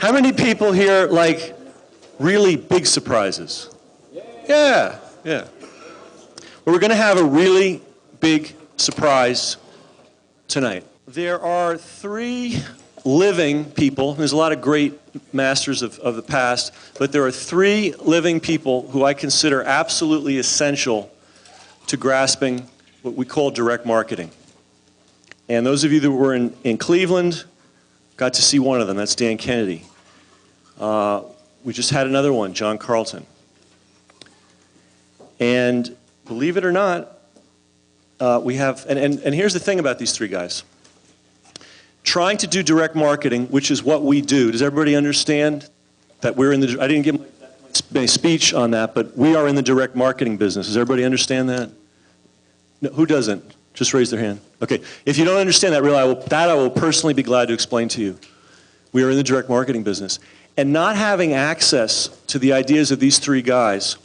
How many people here like really big surprises? Yeah. Well, we're going to have a really big surprise tonight. There are 3 living people. There's a lot of great masters of the past, but there are 3 living people who I consider absolutely essential to grasping what we call direct marketing. And those of you that were in Cleveland got to see one of them. That's Dan Kennedy. We just had another one, John Carlton. And believe it or not, we have, and here's the thing about these 3 guys. Trying to do direct marketing, which is what we do. Does everybody understand that we're in the, I didn't give my speech on that, but we are in the direct marketing business. Does everybody understand that? No, who doesn't? Just raise their hand. Okay, if you don't understand that, really, I will personally be glad to explain to you. We are in the direct marketing business. And not having access to the ideas of these 3 guys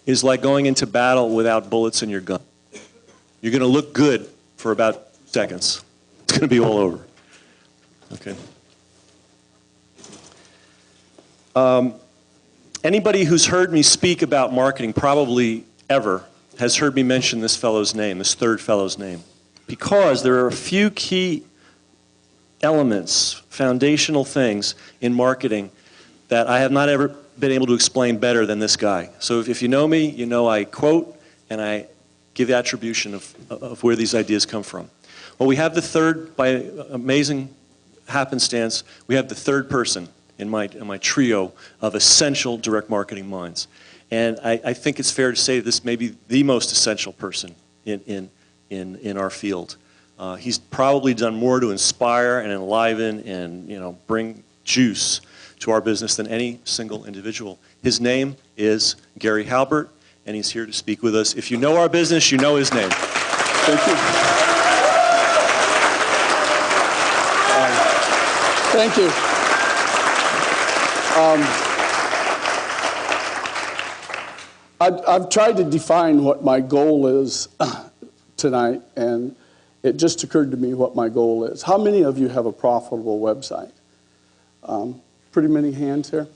is like going into battle without bullets in your gun. You're going to look good for about seconds. It's going to be all over. Okay. Anybody who's heard me speak about marketing, probably ever, has heard me mention this fellow's name, this 3rd fellow's name. Because there are a few key elements, foundational things in marketing that I have not ever been able to explain better than this guy. So if you know me, you know I quote and I give the attribution of where these ideas come from. Well, we have the 3rd, by amazing happenstance, we have the 3rd person in my trio of essential direct marketing minds. And I think it's fair to say this may be the most essential person in our field. He's probably done more to inspire and enliven and bring juice to our business than any single individual. His name is Gary Halbert, and he's here to speak with us. If you know our business, you know his name. Thank you. Thank you. I've tried to define what my goal is tonight, and it just occurred to me what my goal is. How many of you have a profitable website? Pretty many hands here.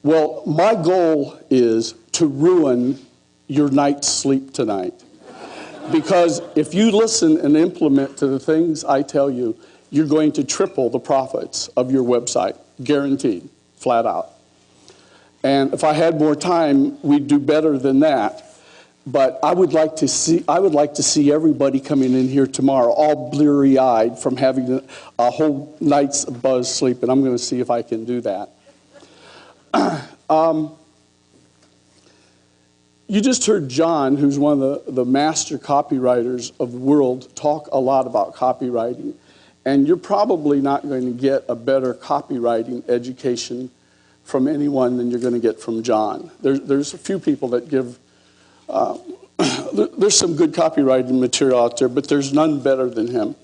Well, my goal is to ruin your night's sleep tonight. Because if you listen and implement to the things I tell you, you're going to triple the profits of your website, guaranteed, flat out. And if I had more time, we'd do better than that. But I would like to see everybody coming in here tomorrow all bleary-eyed from having a whole night's buzz sleep, and I'm going to see if I can do that. You just heard John, who's one of the master copywriters of the world, talk a lot about copywriting. And you're probably not going to get a better copywriting education from anyone than you're going to get from John. There's a few people that give, there's some good copywriting material out there, but there's none better than him.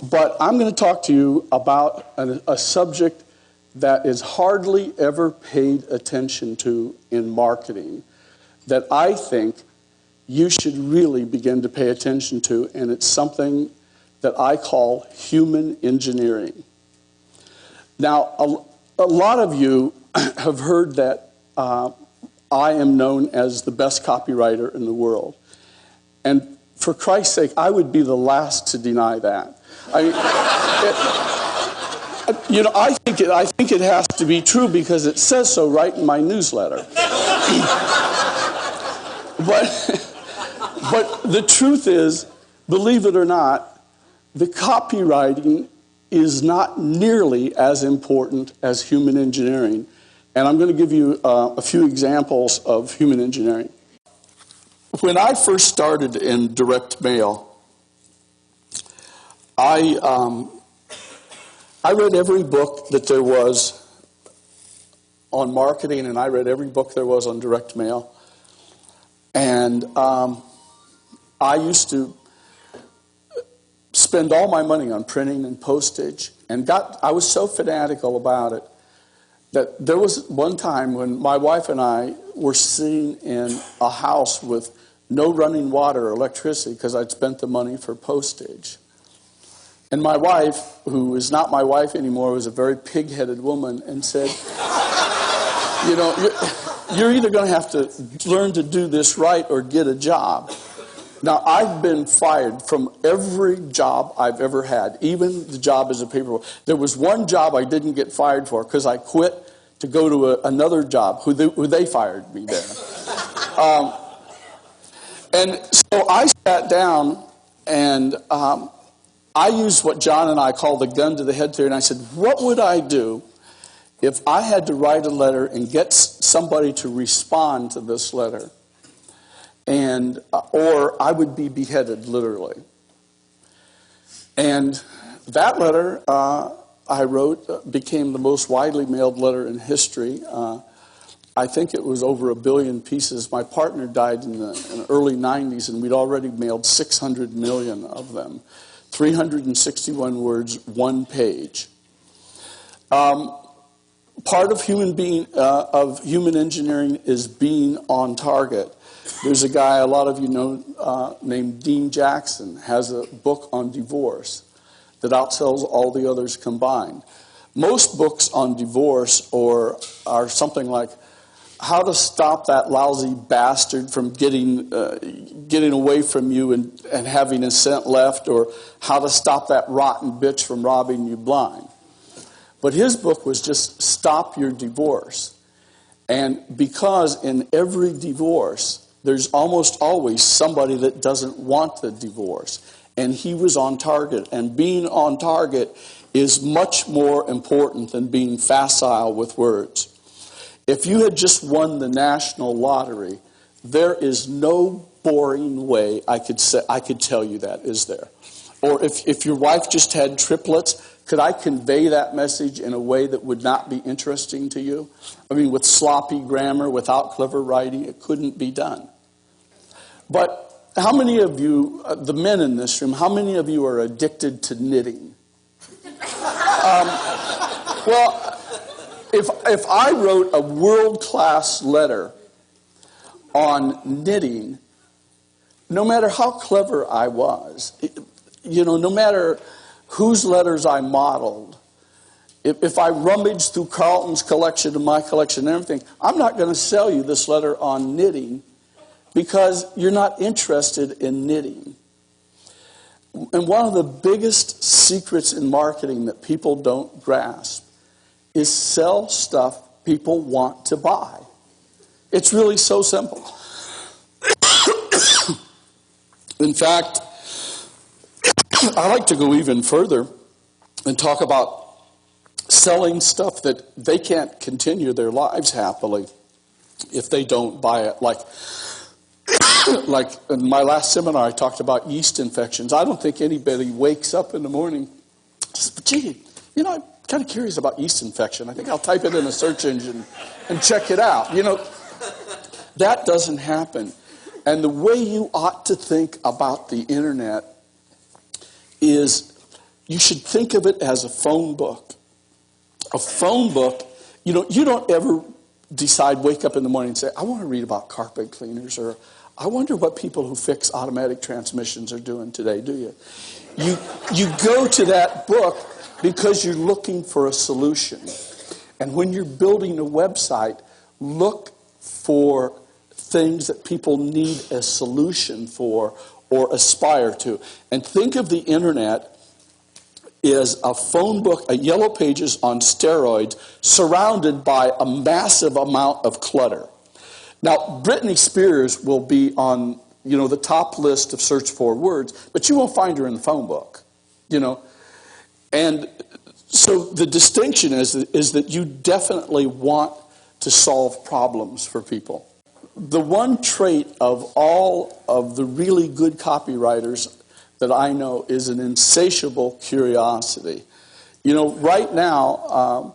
But I'm going to talk to you about a subject that is hardly ever paid attention to in marketing, that I think you should really begin to pay attention to, and it's something that I call human engineering. Now, a lot of you have heard that I am known as the best copywriter in the world. And for Christ's sake, I would be the last to deny that. I think it has to be true because it says so right in my newsletter. But the truth is, believe it or not, the copywriting is not nearly as important as human engineering. And I'm going to give you a few examples of human engineering. When I first started in direct mail, I read every book that there was on marketing, and I read every book there was on direct mail. And I used to spend all my money on printing and postage, and I was so fanatical about it that there was one time when my wife and I were sitting in a house with no running water or electricity because I'd spent the money for postage. And my wife, who is not my wife anymore, was a very pig-headed woman and said, you know, you're either going to have to learn to do this right or get a job. Now, I've been fired from every job I've ever had, even the job as a paperboy. There was one job I didn't get fired for because I quit to go to another job who they fired me there. And so I sat down and I used what John and I call the gun to the head theory, and I said, what would I do if I had to write a letter and get somebody to respond to this letter? And or I would be beheaded, literally. And that letter I wrote became the most widely mailed letter in history. I think it was over 1 billion pieces. My partner died in the early 90s, and we'd already mailed 600 million of them. 361 words, 1 page. Part of human engineering is being on target. There's a guy a lot of you know named Dean Jackson, has a book on divorce that outsells all the others combined. Most books on divorce are something like how to stop that lousy bastard from getting away from you and having a cent left, or how to stop that rotten bitch from robbing you blind. But his book was just stop your divorce. And because in every divorce, there's almost always somebody that doesn't want the divorce. And he was on target. And being on target is much more important than being facile with words. If you had just won the national lottery, there is no boring way I could tell you that, is there? Or if your wife just had triplets, could I convey that message in a way that would not be interesting to you? I mean, with sloppy grammar, without clever writing, it couldn't be done. But how many of you, the men in this room, how many of you are addicted to knitting? Well, if I wrote a world-class letter on knitting, no matter how clever I was, no matter whose letters I modeled, if I rummaged through Carlton's collection and my collection and everything, I'm not going to sell you this letter on knitting because you're not interested in knitting. And one of the biggest secrets in marketing that people don't grasp is sell stuff people want to buy. It's really so simple. In fact, I like to go even further and talk about selling stuff that they can't continue their lives happily if they don't buy it. Like in my last seminar, I talked about yeast infections. I don't think anybody wakes up in the morning and says, gee, I'm kind of curious about yeast infection. I think I'll type it in a search engine and check it out. That doesn't happen. And the way you ought to think about the internet is you should think of it as a phone book. A phone book, you don't ever wake up in the morning and say, I want to read about carpet cleaners, or I wonder what people who fix automatic transmissions are doing today, do you? You go to that book because you're looking for a solution. And when you're building a website, look for things that people need a solution for or aspire to. And think of the internet as a phone book, a yellow pages on steroids, surrounded by a massive amount of clutter. Now, Britney Spears will be on, the top list of search for words, but you won't find her in the phone book, And so the distinction is that you definitely want to solve problems for people. The one trait of all of the really good copywriters that I know is an insatiable curiosity. Right now,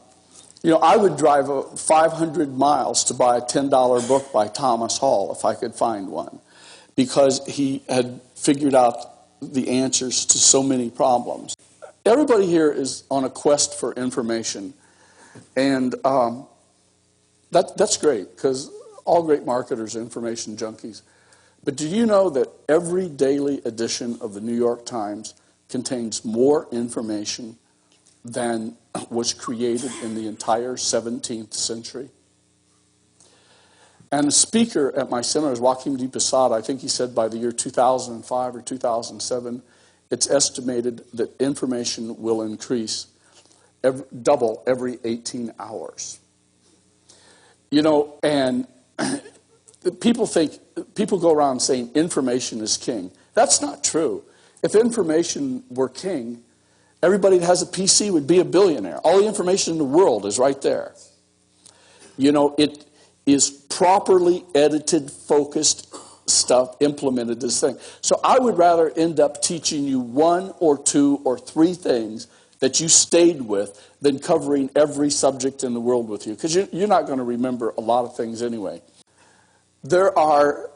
I would drive 500 miles to buy a $10 book by Thomas Hall if I could find one, because he had figured out the answers to so many problems. Everybody here is on a quest for information, and that's great, because all great marketers are information junkies. But do you know that every daily edition of the New York Times contains more information than was created in the entire 17th century. And the speaker at my seminar is Joaquim de Posada. I think he said by the year 2005 or 2007, it's estimated that information will increase double every 18 hours. You know, and people go around saying information is king. That's not true. If information were king, everybody that has a PC would be a billionaire. All the information in the world is right there. You know, it is properly edited, focused stuff implemented this thing. So I would rather end up teaching you 1 or 2 or 3 things that you stayed with than covering every subject in the world with you, because you're not going to remember a lot of things anyway. There are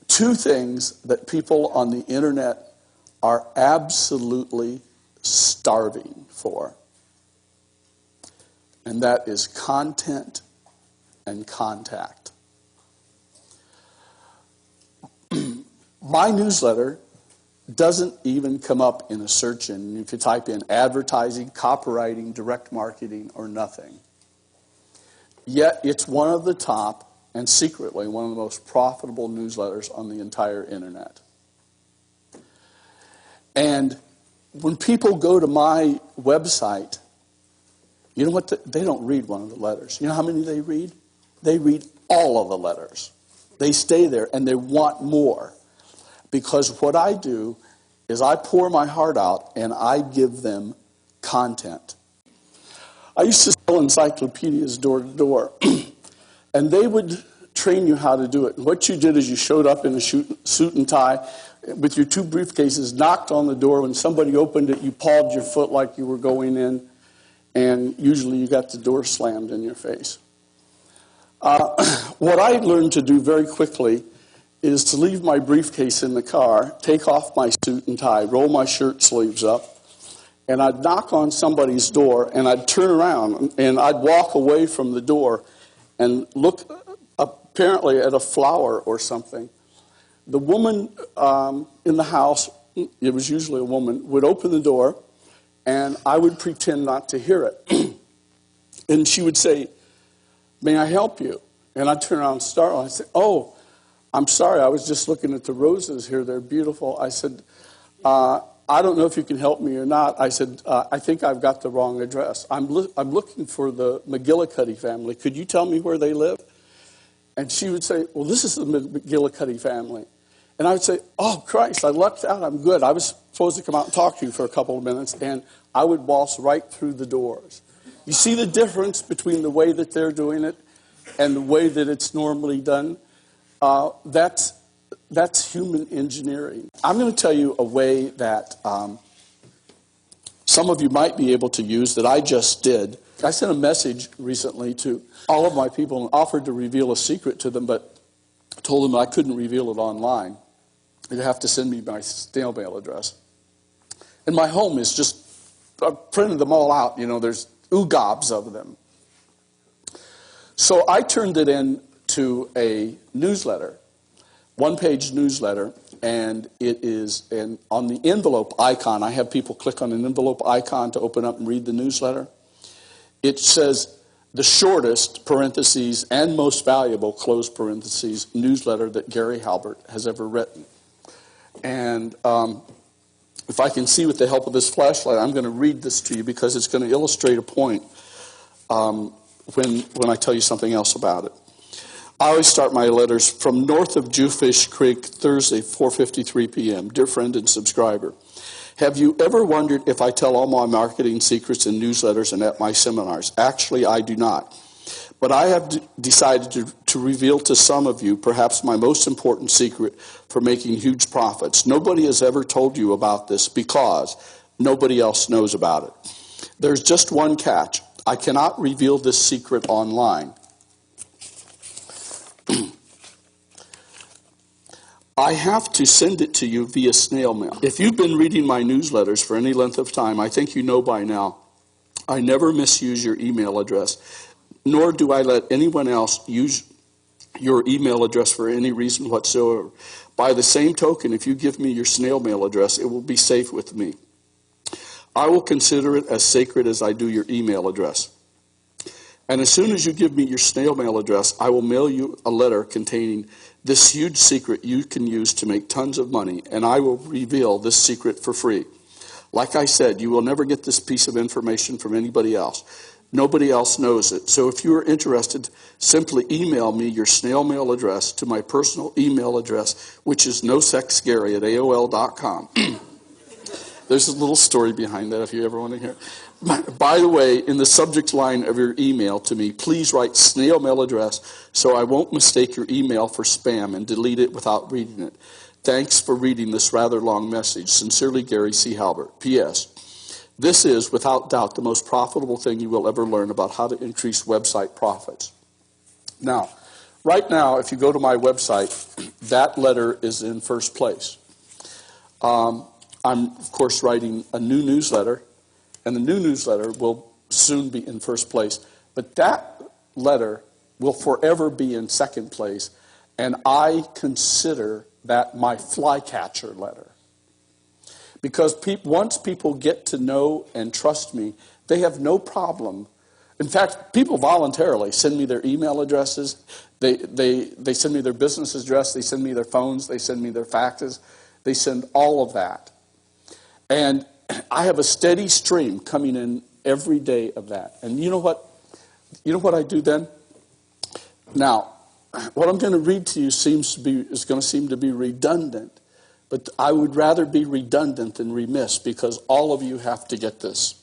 2 things that people on the internet are absolutely starving for, and that is content and contact. My newsletter doesn't even come up in a search engine if you type in advertising, copywriting, direct marketing, or nothing. Yet it's one of the top, and secretly one of the most profitable newsletters on the entire internet. And when people go to my website, you know what? They don't read one of the letters. You know how many they read? They read all of the letters. They stay there and they want more. Because what I do is I pour my heart out and I give them content. I used to sell encyclopedias door to door. And they would train you how to do it. And what you did is you showed up in a suit and tie with your 2 briefcases, knocked on the door. When somebody opened it, you pawed your foot like you were going in. And usually you got the door slammed in your face. What I learned to do very quickly is to leave my briefcase in the car, take off my suit and tie, roll my shirt sleeves up, and I'd knock on somebody's door, and I'd turn around, and I'd walk away from the door and look apparently at a flower or something. The woman in the house, it was usually a woman, would open the door, and I would pretend not to hear it. And she would say, "May I help you?" And I'd turn around and startle. I'd say, "Oh, I'm sorry, I was just looking at the roses here. They're beautiful." I said, "I don't know if you can help me or not." I said, "I think I've got the wrong address. I'm looking for the McGillicuddy family. Could you tell me where they live?" And she would say, "Well, this is the McGillicuddy family." And I would say, "Oh, Christ, I lucked out. I'm good. I was supposed to come out and talk to you for a couple of minutes." And I would waltz right through the doors. You see the difference between the way that they're doing it and the way that it's normally done? That's human engineering. I'm going to tell you a way that some of you might be able to use that I just did. I sent a message recently to all of my people and offered to reveal a secret to them, but told them I couldn't reveal it online. They'd have to send me my snail mail address. And my home is just, I printed them all out. You know, there's oogobs of them. So I turned it into a newsletter, 1-page newsletter, and it is on the envelope icon. I have people click on an envelope icon to open up and read the newsletter. It says the shortest, parentheses, and most valuable, close parentheses, newsletter that Gary Halbert has ever written. And if I can see with the help of this flashlight, I'm going to read this to you because it's going to illustrate a point when I tell you something else about it. I always start my letters from north of Jewfish Creek, Thursday, 4:53 p.m. Dear friend and subscriber, have you ever wondered if I tell all my marketing secrets in newsletters and at my seminars? Actually, I do not. But I have decided to reveal to some of you perhaps my most important secret for making huge profits. Nobody has ever told you about this because nobody else knows about it. There's just one catch. I cannot reveal this secret online. I have to send it to you via snail mail. If you've been reading my newsletters for any length of time, I think you know by now, I never misuse your email address, nor do I let anyone else use your email address for any reason whatsoever. By the same token, if you give me your snail mail address, it will be safe with me. I will consider it as sacred as I do your email address. And as soon as you give me your snail mail address, I will mail you a letter containing this huge secret you can use to make tons of money, and I will reveal this secret for free. Like I said, you will never get this piece of information from anybody else. Nobody else knows it. So if you are interested, simply email me your snail mail address to my personal email address, which is nosexscary@aol.com. There's a little story behind that if you ever want to hear. By the way, in the subject line of your email to me, please write snail mail address so I won't mistake your email for spam and delete it without reading it. Thanks for reading this rather long message. Sincerely, Gary C. Halbert. P.S. This is, without doubt, the most profitable thing you will ever learn about how to increase website profits. Now, right now, if you go to my website, that letter is in first place. I'm, of course, writing a new newsletter, and the new newsletter will soon be in first place. But that letter will forever be in second place, and I consider that my flycatcher letter. Because once people get to know and trust me, they have no problem. In fact, people voluntarily send me their email addresses. They send me their business address. They send me their phones. They send me their faxes. They send all of that. And I have a steady stream coming in every day of that. And you know what? You know what I do then? Now, what I'm going to read to you is going to seem to be redundant. But I would rather be redundant than remiss because all of you have to get this.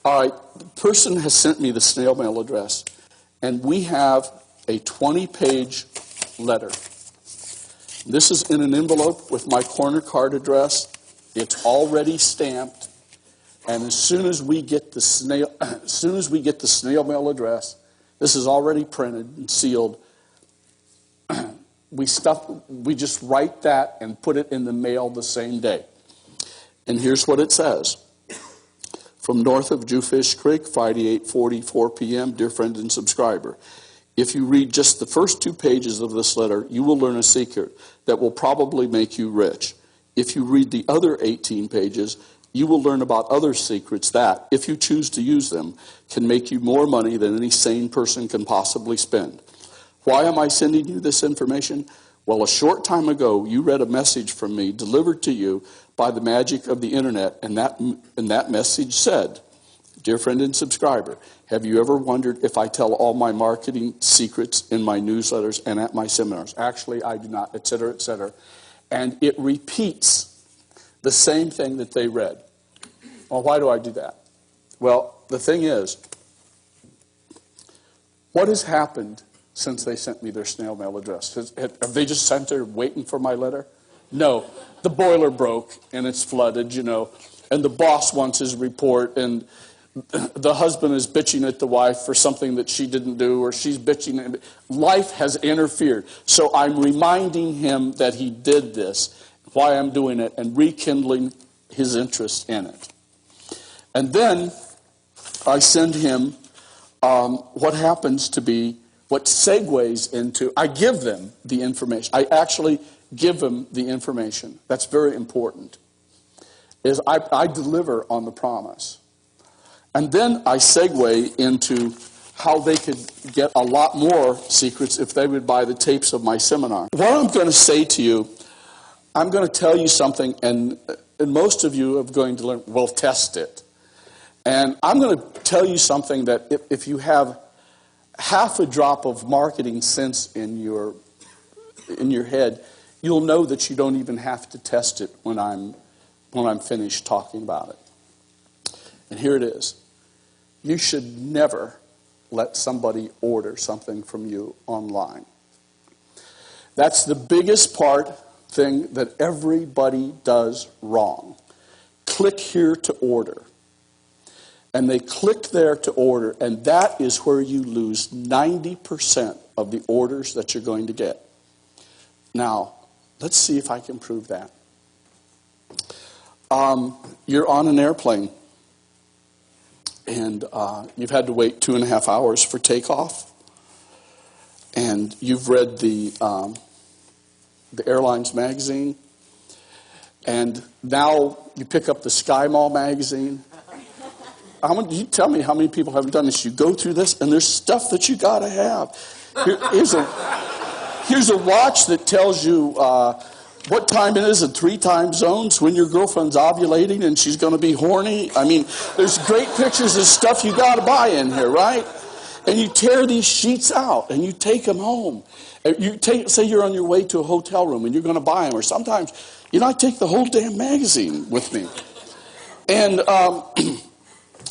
All right, the person has sent me the snail mail address, and we have a 20-page letter. This is in an envelope with my corner card address. It's already stamped, and as soon as we get the snail mail address, this is already printed and sealed. We just write that and put it in the mail the same day. And here's what it says. From north of Jewfish Creek, Friday, 8:44 p.m., dear friend and subscriber. If you read just the first 2 pages of this letter, you will learn a secret that will probably make you rich. If you read the other 18 pages, you will learn about other secrets that, if you choose to use them, can make you more money than any sane person can possibly spend. Why am I sending you this information? Well, a short time ago, you read a message from me delivered to you by the magic of the internet, and that message said, dear friend and subscriber, have you ever wondered if I tell all my marketing secrets in my newsletters and at my seminars? Actually, I do not, et cetera, et cetera. And it repeats the same thing that they read. Well, why do I do that? Well, the thing is, what has happened since they sent me their snail mail address? Have they just sent there waiting for my letter? No. The boiler broke, and it's flooded, and the boss wants his report, and the husband is bitching at the wife for something that she didn't do, or she's bitching. Life has interfered. So I'm reminding him that he did this, why I'm doing it, and rekindling his interest in it. And then I send him what happens to be what segues into, I give them the information. I actually give them the information. That's very important. Is I deliver on the promise. And then I segue into how they could get a lot more secrets if they would buy the tapes of my seminar. What I'm going to say to you, I'm going to tell you something, and most of you are going to learn, well, test it. And I'm going to tell you something that if you have half a drop of marketing sense in your head, you'll know that you don't even have to test it when I'm finished talking about it. And here it is. You should never let somebody order something from you online. That's the biggest thing that everybody does wrong. Click here to order. And they click there to order, and that is where you lose 90% of the orders that you're going to get. Now, let's see if I can prove that. You're on an airplane, and you've had to wait 2.5 hours for takeoff, and you've read the airlines magazine, And now you pick up the Sky Mall magazine. You tell me how many people haven't done this. You go through this, and there's stuff that you got to have. Here's a watch that tells you what time it is in 3 time zones, when your girlfriend's ovulating and she's going to be horny. I mean, there's great pictures of stuff you got to buy in here, right? And you tear these sheets out, and you take them home. Say you're on your way to a hotel room, and you're going to buy them. Or sometimes, I take the whole damn magazine with me. And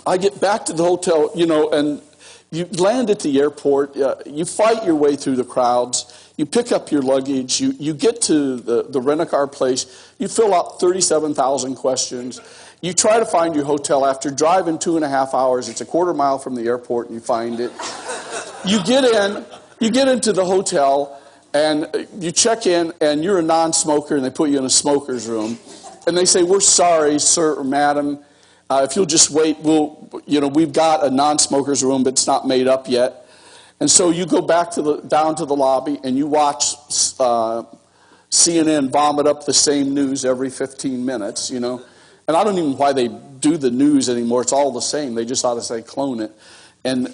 I get back to the hotel, and you land at the airport. You fight your way through the crowds. You pick up your luggage. You get to the rent-a-car place. You fill out 37,000 questions. You try to find your hotel after driving 2.5 hours. It's a quarter mile from the airport, and you find it. You get into the hotel, and you check in, and you're a non-smoker, and they put you in a smoker's room. And they say, "We're sorry, sir or madam. If you'll just wait, we've got a non-smoker's room, but it's not made up yet." And so you go back down to the lobby, and you watch CNN vomit up the same news every 15 minutes, And I don't even know why they do the news anymore. It's all the same. They just ought to say clone it. And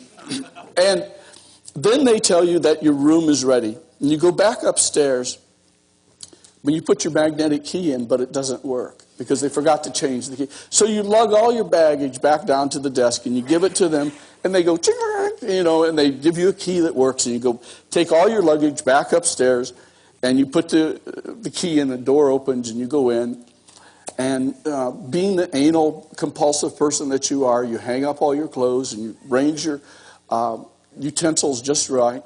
then they tell you that your room is ready. And you go back upstairs, but you put your magnetic key in, but it doesn't work because they forgot to change the key. So you lug all your baggage back down to the desk, and you give it to them, and they go, and they give you a key that works, and you go take all your luggage back upstairs, and you put the key in, the door opens, and you go in. And being the anal compulsive person that you are, you hang up all your clothes, and you arrange your utensils just right.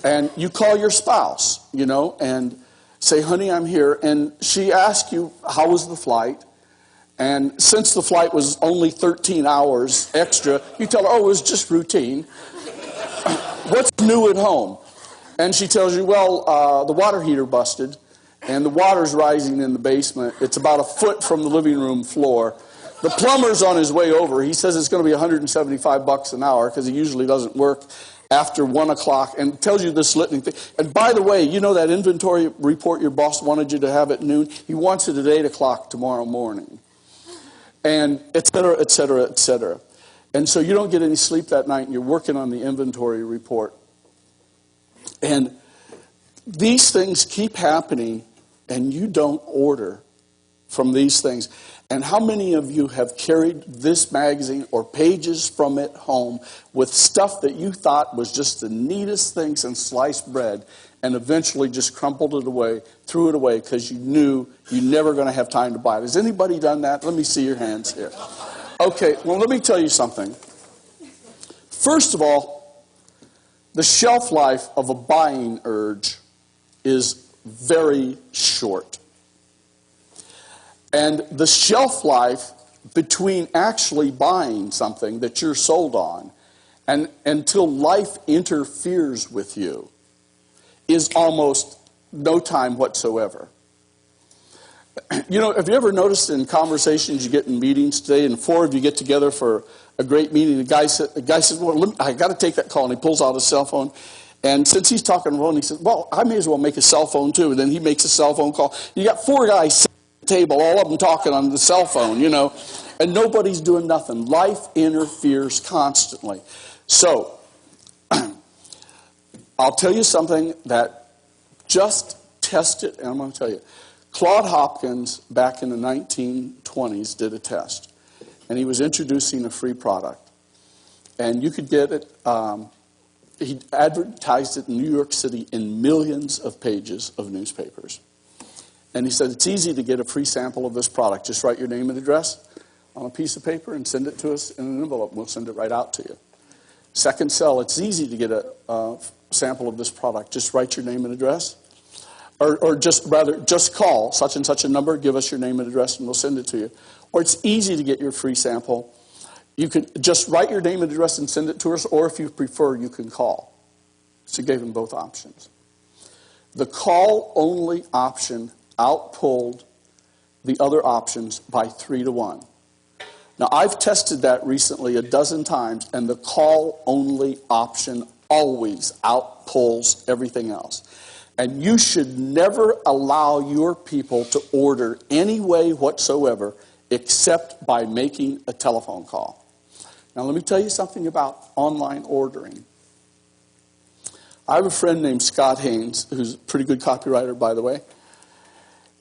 And you call your spouse, and say, "Honey, I'm here." And she asks you, "How was the flight?" And since the flight was only 13 hours extra, you tell her, "Oh, it was just routine." "What's new at home?" And she tells you, "Well, the water heater busted, and the water's rising in the basement. It's about 1 foot from the living room floor. The plumber's on his way over. He says it's going to be $175 an hour because he usually doesn't work after 1 o'clock," and tells you this litany thing. And by the way, that inventory report your boss wanted you to have at noon? He wants it at 8 o'clock tomorrow morning. And et cetera, et cetera, et cetera. And so you don't get any sleep that night, and you're working on the inventory report. And these things keep happening, and you don't order from these things. And how many of you have carried this magazine or pages from it home with stuff that you thought was just the neatest thing since sliced bread, and eventually just crumpled it away, threw it away because you knew you're never going to have time to buy it? Has anybody done that? Let me see your hands here. Okay, well, let me tell you something. First of all, the shelf life of a buying urge is very short. And the shelf life between actually buying something that you're sold on and until life interferes with you is almost no time whatsoever. Have you ever noticed in conversations you get in meetings today, and 4 of you get together for a great meeting, the guy says, "Well, I got to take that call," and he pulls out his cell phone. And since he's talking on the phone, he says, "Well, I may as well make a cell phone too." And then he makes a cell phone call. You got 4 guys sitting at the table, all of them talking on the cell phone, and nobody's doing nothing. Life interferes constantly. So, I'll tell you something that just test it, and I'm going to tell you. Claude Hopkins, back in the 1920s, did a test. And he was introducing a free product. And you could get it, he advertised it in New York City in millions of pages of newspapers. And he said, "It's easy to get a free sample of this product. Just write your name and address on a piece of paper and send it to us in an envelope. We'll send it right out to you." Second sell, "It's easy to get a sample of this product. Just write your name and address. Or just call such and such a number, give us your name and address, and we'll send it to you." Or "It's easy to get your free sample. You can just write your name and address and send it to us, or if you prefer, you can call." So he gave them both options. The call-only option outpulled the other options by 3-1. Now, I've tested that recently a dozen times, and the call-only option always outpulls everything else. And you should never allow your people to order any way whatsoever except by making a telephone call. Now, let me tell you something about online ordering. I have a friend named Scott Haynes, who's a pretty good copywriter, by the way.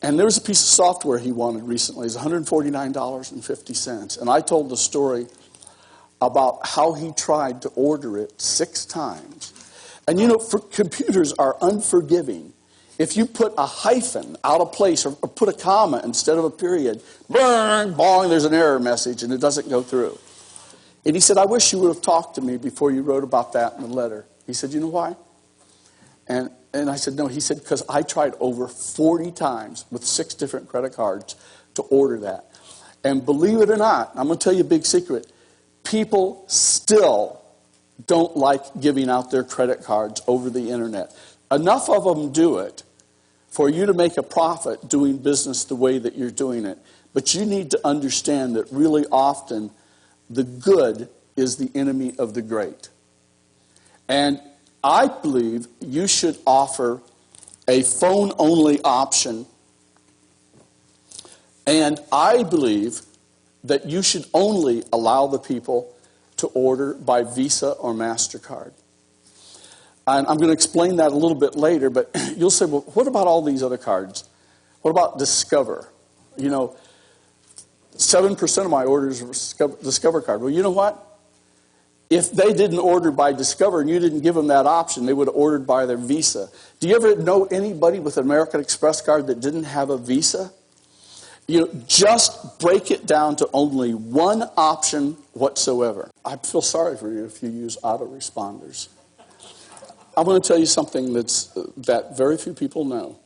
And there was a piece of software he wanted recently. It was $149.50. And I told the story about how he tried to order it 6 times. And you know, computers are unforgiving. If you put a hyphen out of place or put a comma instead of a period, bang, bong, there's an error message and it doesn't go through. And he said, I wish you would have talked to me before you wrote about that in the letter. He said, you know why? And I said, no. He said, because I tried over 40 times with 6 different credit cards to order that. And believe it or not, I'm going to tell you a big secret. People still don't like giving out their credit cards over the internet. Enough of them do it for you to make a profit doing business the way that you're doing it. But you need to understand that really often the good is the enemy of the great. And I believe you should offer a phone-only option. And I believe that you should only allow the people to order by Visa or MasterCard. And I'm going to explain that a little bit later, but you'll say, well, what about all these other cards? What about Discover? You know, 7% of my orders are Discover card. Well, you know what? If they didn't order by Discover and you didn't give them that option, they would have ordered by their Visa. Do you ever know anybody with an American Express card that didn't have a Visa? You know, just break it down to only one option whatsoever. I feel sorry for you if you use autoresponders. I'm going to tell you something that very few people know.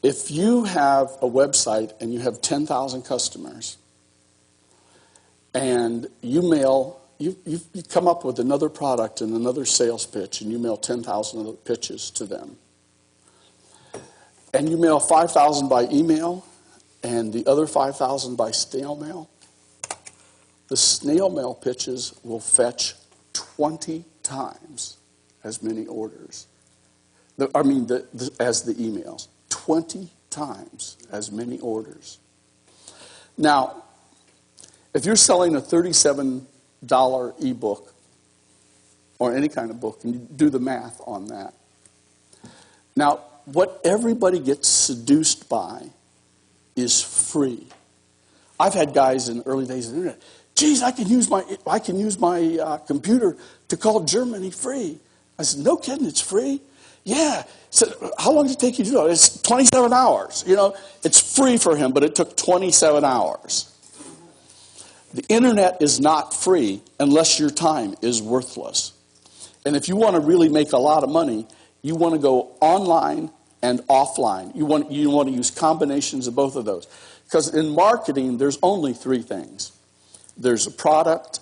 If you have a website and you have 10,000 customers and you come up with another product and another sales pitch and you mail 10,000 other pitches to them, and you mail 5,000 by email and the other 5,000 by snail mail, the snail mail pitches will fetch 20 times as many orders. As the emails. 20 times as many orders. Now, if you're selling a $37 ebook or any kind of book, and you do the math on that. Now, what everybody gets seduced by is free. I've had guys in the early days of the internet, geez, I can use my computer to call Germany free. I said, no kidding, it's free? Yeah. So how long did it take you to do it? It's 27 hours. You know, it's free for him, but it took 27 hours. The internet is not free unless your time is worthless. And if you want to really make a lot of money, you want to go online and offline. You want to use combinations of both of those. Because in marketing, there's only 3 things. There's a product,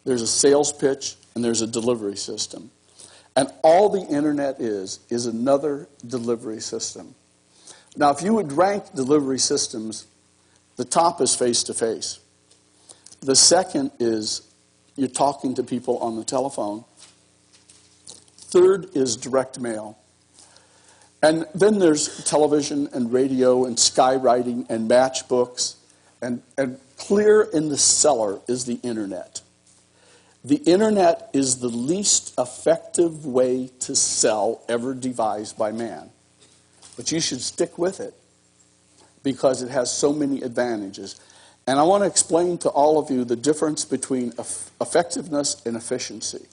there's a sales pitch, and there's a delivery system. And all the internet is another delivery system. Now, if you would rank delivery systems, the top is face-to-face. The second is you're talking to people on the telephone. Third is direct mail. And then there's television and radio and skywriting and matchbooks. And clear in the cellar is the internet. The internet is the least effective way to sell ever devised by man. But you should stick with it because it has so many advantages. And I want to explain to all of you the difference between effectiveness and efficiency.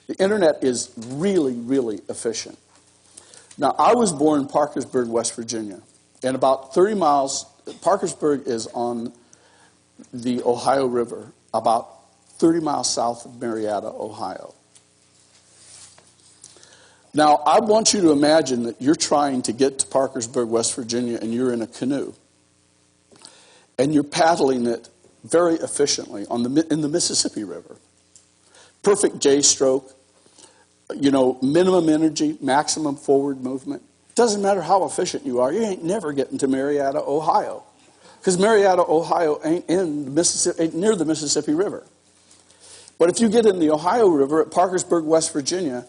The internet is really, really efficient. Now, I was born in Parkersburg, West Virginia. And about 30 miles, Parkersburg is on the Ohio River, about 30 miles south of Marietta, Ohio. Now, I want you to imagine that you're trying to get to Parkersburg, West Virginia, and you're in a canoe. And you're paddling it very efficiently in the Mississippi River. Perfect J-stroke, minimum energy, maximum forward movement. Doesn't matter how efficient you are, you ain't never getting to Marietta, Ohio. Because Marietta, Ohio ain't near the Mississippi River. But if you get in the Ohio River at Parkersburg, West Virginia,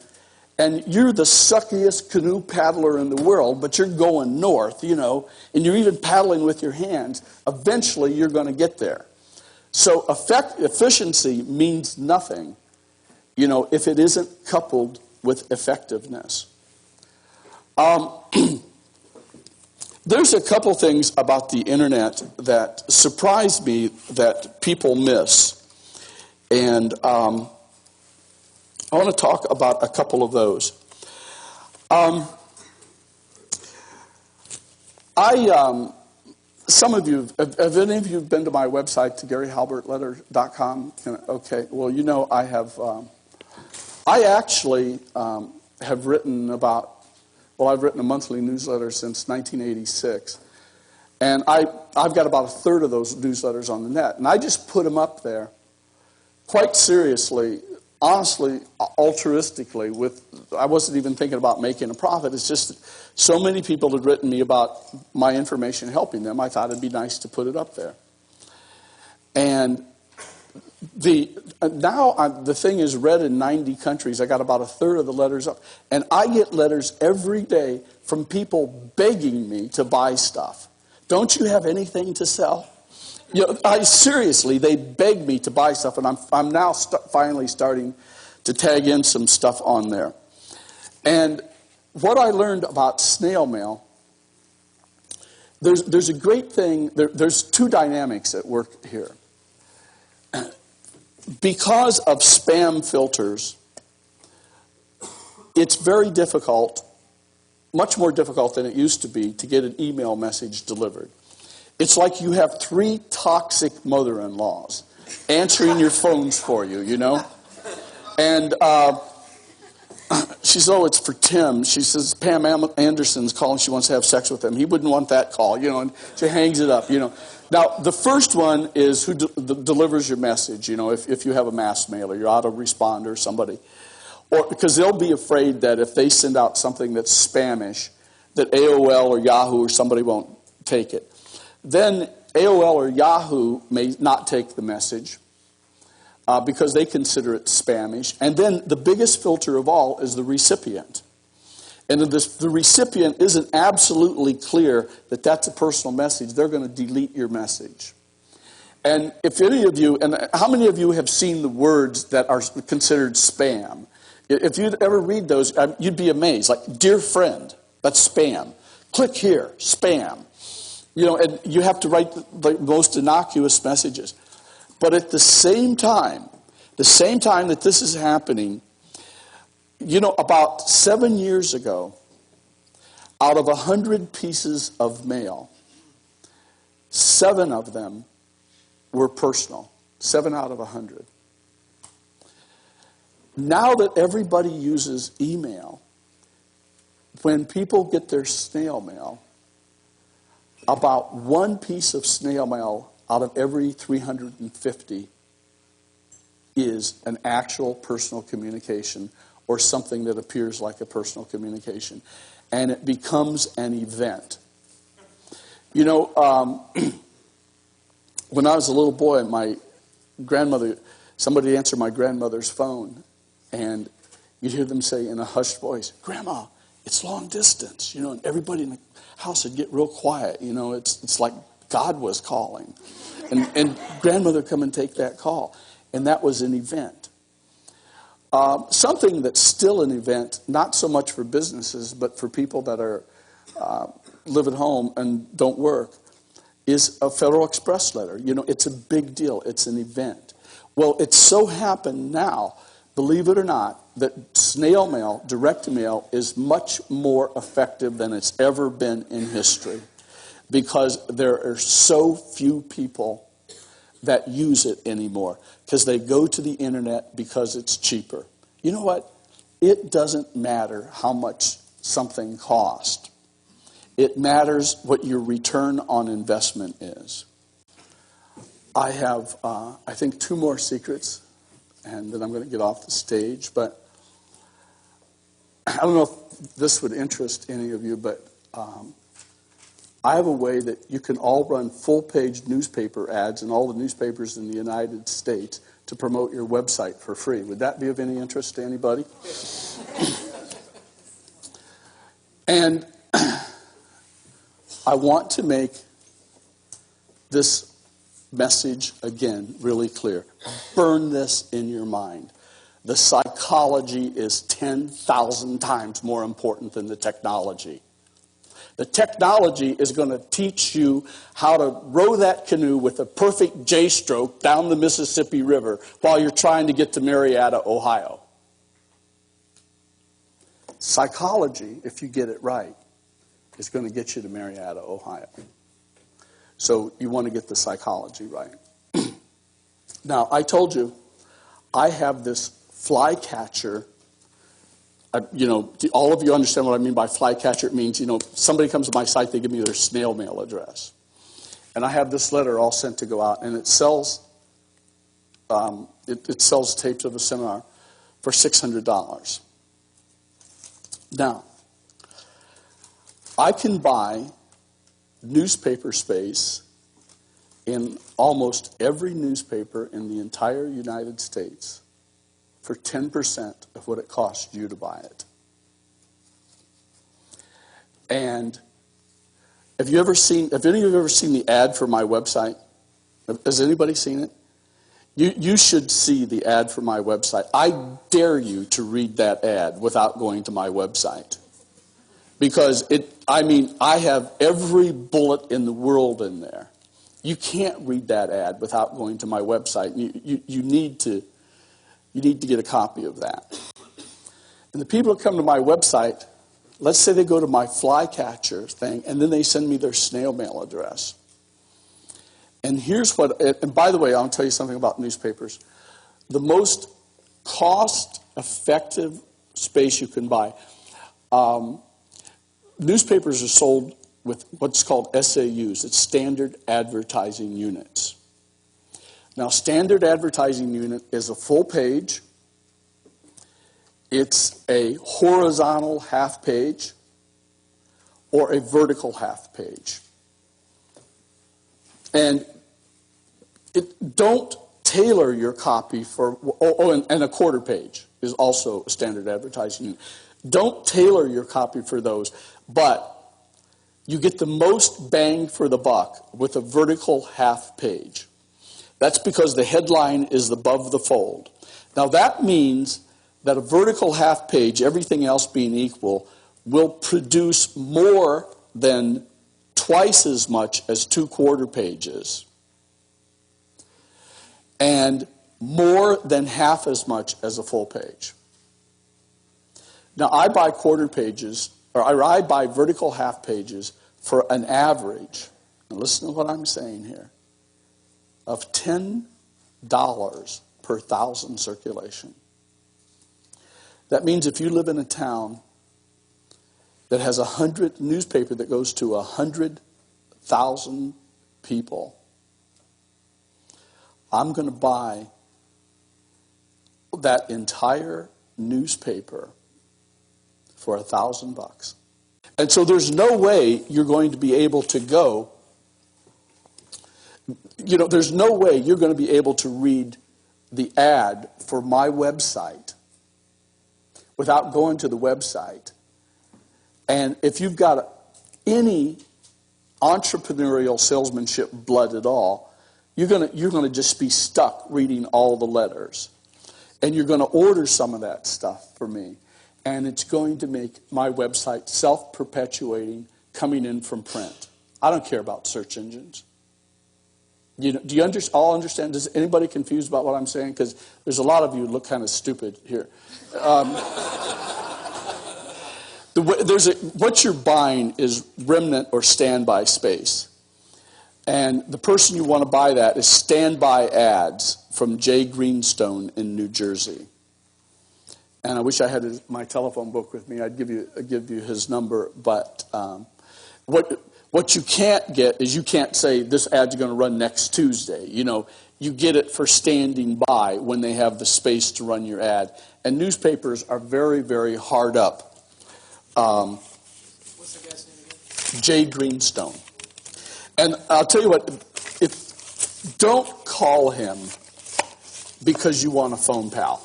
and you're the suckiest canoe paddler in the world, but you're going north, and you're even paddling with your hands, eventually you're going to get there. So efficiency means nothing, if it isn't coupled with effectiveness. There's a couple things about the internet that surprise me that people miss. And I want to talk about a couple of those. Some of you, have any of you been to my website, to GaryHalbertLetter.com? Okay, well, I have, I actually have written about, I've written a monthly newsletter since 1986. And I've got about a third of those newsletters on the net. And I just put them up there quite seriously, honestly, altruistically. I wasn't even thinking about making a profit. It's just so many people had written me about my information helping them. I thought it'd be nice to put it up there. And the thing is read in 90 countries. I got about a third of the letters up. And I get letters every day from people begging me to buy stuff. Don't you have anything to sell? Seriously, they beg me to buy stuff, and I'm now finally starting to tag in some stuff on there. And what I learned about snail mail, there's a great thing. There's two dynamics at work here. Because of spam filters, it's very difficult, much more difficult than it used to be, to get an email message delivered. It's like you have 3 toxic mother-in-laws answering your phones for you, And she says, it's for Tim. She says, Pam Anderson's calling. She wants to have sex with him. He wouldn't want that call, and she hangs it up, Now, the first one is who delivers your message, if you have a mass mailer, your autoresponder, somebody. Or because they'll be afraid that if they send out something that's spamish, that AOL or Yahoo or somebody won't take it. Then AOL or Yahoo may not take the message because they consider it spamish. And then the biggest filter of all is the recipient. And if the recipient isn't absolutely clear that that's a personal message, they're going to delete your message. And if any of you, and how many of you have seen the words that are considered spam? If you'd ever read those, you'd be amazed. Like, dear friend, that's spam. Click here, spam. And you have to write the most innocuous messages. But at the same time that this is happening, about 7 years ago, out of 100 pieces of mail, 7 of them were personal. 7 out of 100. Now that everybody uses email, when people get their snail mail, about 1 piece of snail mail out of every 350 is an actual personal communication or something that appears like a personal communication. And it becomes an event. When I was a little boy, somebody answered my grandmother's phone, and you'd hear them say in a hushed voice, Grandma, it's long distance, and everybody in the house would get real quiet. It's like God was calling. And grandmother come and take that call. And that was an event. Something that's still an event, not so much for businesses, but for people that are live at home and don't work, is a Federal Express letter. It's a big deal. It's an event. Well, it so happened now, believe it or not, that snail mail, direct mail, is much more effective than it's ever been in history because there are so few people that use it anymore because they go to the internet because it's cheaper. You know what? It doesn't matter how much something costs. It matters what your return on investment is. I have, I think, 2 more secrets, and then I'm going to get off the stage. But I don't know if this would interest any of you, but I have a way that you can all run full-page newspaper ads in all the newspapers in the United States to promote your website for free. Would that be of any interest to anybody? And I want to make this message again really clear. Burn this in your mind. The psychology is 10,000 times more important than the technology. The technology is going to teach you how to row that canoe with a perfect J-stroke down the Mississippi River while you're trying to get to Marietta, Ohio. Psychology, if you get it right, is going to get you to Marietta, Ohio. So you want to get the psychology right. Now, I told you, I have this flycatcher. All of you understand what I mean by flycatcher. It means, somebody comes to my site, they give me their snail mail address. And I have this letter all sent to go out, and it sells it sells tapes of a seminar for $600. Now, I can buy newspaper space in almost every newspaper in the entire United States for 10% of what it costs you to buy it. And have any of you ever seen the ad for my website? Has anybody seen it? You should see the ad for my website. I dare you to read that ad without going to my website. Because I have every bullet in the world in there. You can't read that ad without going to my website. You need to get a copy of that. And the people who come to my website, let's say they go to my flycatcher thing, and then they send me their snail mail address. And and by the way, I'll tell you something about newspapers. The most cost-effective space you can buy, newspapers are sold with what's called SAUs. It's standard advertising units. Now, standard advertising unit is a full page. It's a horizontal half page or a vertical half page. And don't tailor your copy and a quarter page is also a standard advertising unit. Don't tailor your copy for those, but you get the most bang for the buck with a vertical half page. That's because the headline is above the fold. Now that means that a vertical half page, everything else being equal, will produce more than twice as much as 2 quarter pages. And more than half as much as a full page. Now I buy quarter pages, or I buy vertical half pages for an average, and listen to what I'm saying here, of $10 per 1,000 circulation. That means if you live in a town that has a newspaper that goes to 100,000 people, I'm going to buy that entire newspaper for $1,000. And so there's no way you're going to be able to go, there's no way you're going to be able to read the ad for my website without going to the website. And if you've got any entrepreneurial salesmanship blood at all, you're going to just be stuck reading all the letters. And you're going to order some of that stuff for me. And it's going to make my website self-perpetuating, coming in from print. I don't care about search engines. Do you all understand? Is anybody confused about what I'm saying? Because there's a lot of you who look kind of stupid here. What you're buying is remnant or standby space. And the person you want to buy that is Standby Ads from Jay Greenstone in New Jersey. And I wish I had my telephone book with me. I'd give you his number. But what you can't get is you can't say this ad's going to run next Tuesday. You get it for standing by when they have the space to run your ad. And newspapers are very, very hard up. What's the guy's name again? Jay Greenstone. And I'll tell you what, don't call him because you want a phone pal.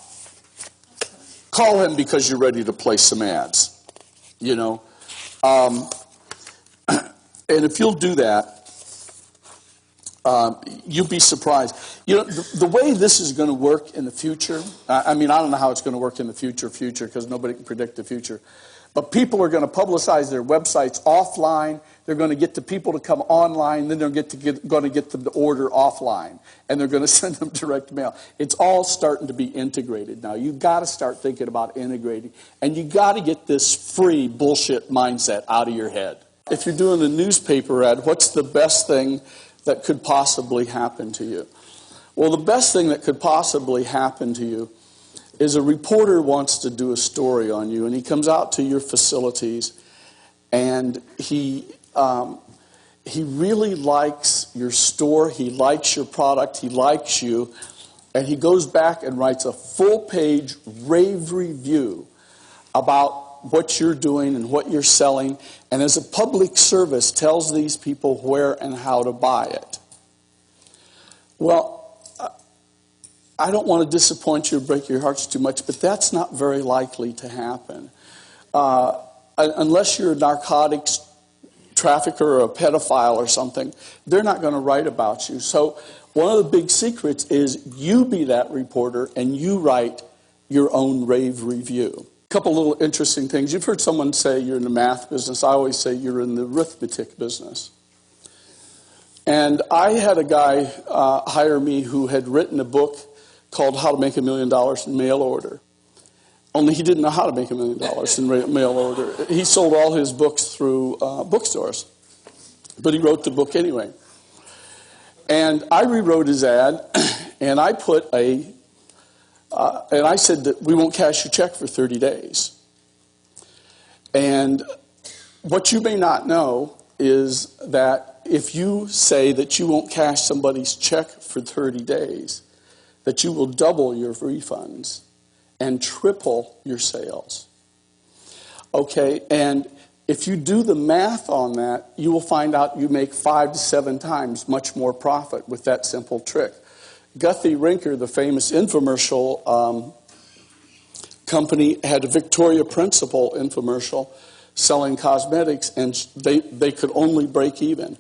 Call him because you're ready to place some ads. And if you'll do that, you'll be surprised. You know, the way this is going to work in the future, I mean, I don't know how it's going to work in the future, because nobody can predict the future. But people are going to publicize their websites offline. They're going to get the people to come online. Then they're going to get them to order offline. And they're going to send them direct mail. It's all starting to be integrated now. You've got to start thinking about integrating. And you've got to get this free bullshit mindset out of your head. If you're doing a newspaper ad, what's the best thing that could possibly happen to you? Well, the best thing that could possibly happen to you is a reporter wants to do a story on you, and he comes out to your facilities, and he really likes your store, he likes your product, he likes you, and he goes back and writes a full-page rave review about what you're doing and what you're selling, and as a public service tells these people where and how to buy it. Well, I don't want to disappoint you or break your hearts too much, but that's not very likely to happen. Unless you're a narcotics trafficker or a pedophile or something, they're not going to write about you. So one of the big secrets is you be that reporter and you write your own rave review. A couple little interesting things. You've heard someone say you're in the math business. I always say you're in the arithmetic business. And I had a guy hire me who had written a book called How to Make $1 Million in Mail Order. Only he didn't know how to make $1 million in mail order. He sold all his books through bookstores. But he wrote the book anyway. And I rewrote his ad, and I put and I said that we won't cash your check for 30 days. And what you may not know is that if you say that you won't cash somebody's check for 30 days, that you will double your refunds and triple your sales. Okay, and if you do the math on that, you will find out you make 5 to 7 times much more profit with that simple trick. Guthrie Rinker, the famous infomercial company, had a Victoria Principal infomercial selling cosmetics, and they could only break even.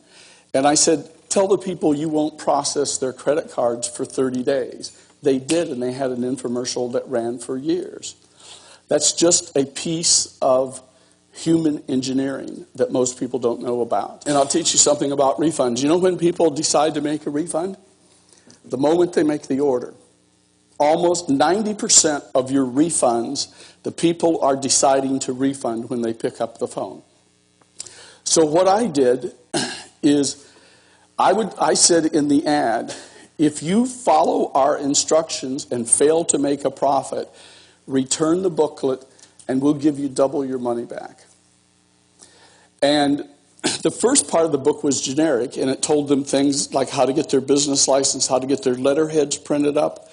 And I said, tell the people you won't process their credit cards for 30 days. They did, and they had an infomercial that ran for years. That's just a piece of human engineering that most people don't know about. And I'll teach you something about refunds. You know when people decide to make a refund? The moment they make the order. Almost 90% of your refunds, the people are deciding to refund when they pick up the phone. So what I did is I said in the ad, if you follow our instructions and fail to make a profit, return the booklet and we'll give you double your money back. And the first part of the book was generic, and it told them things like how to get their business license, how to get their letterheads printed up,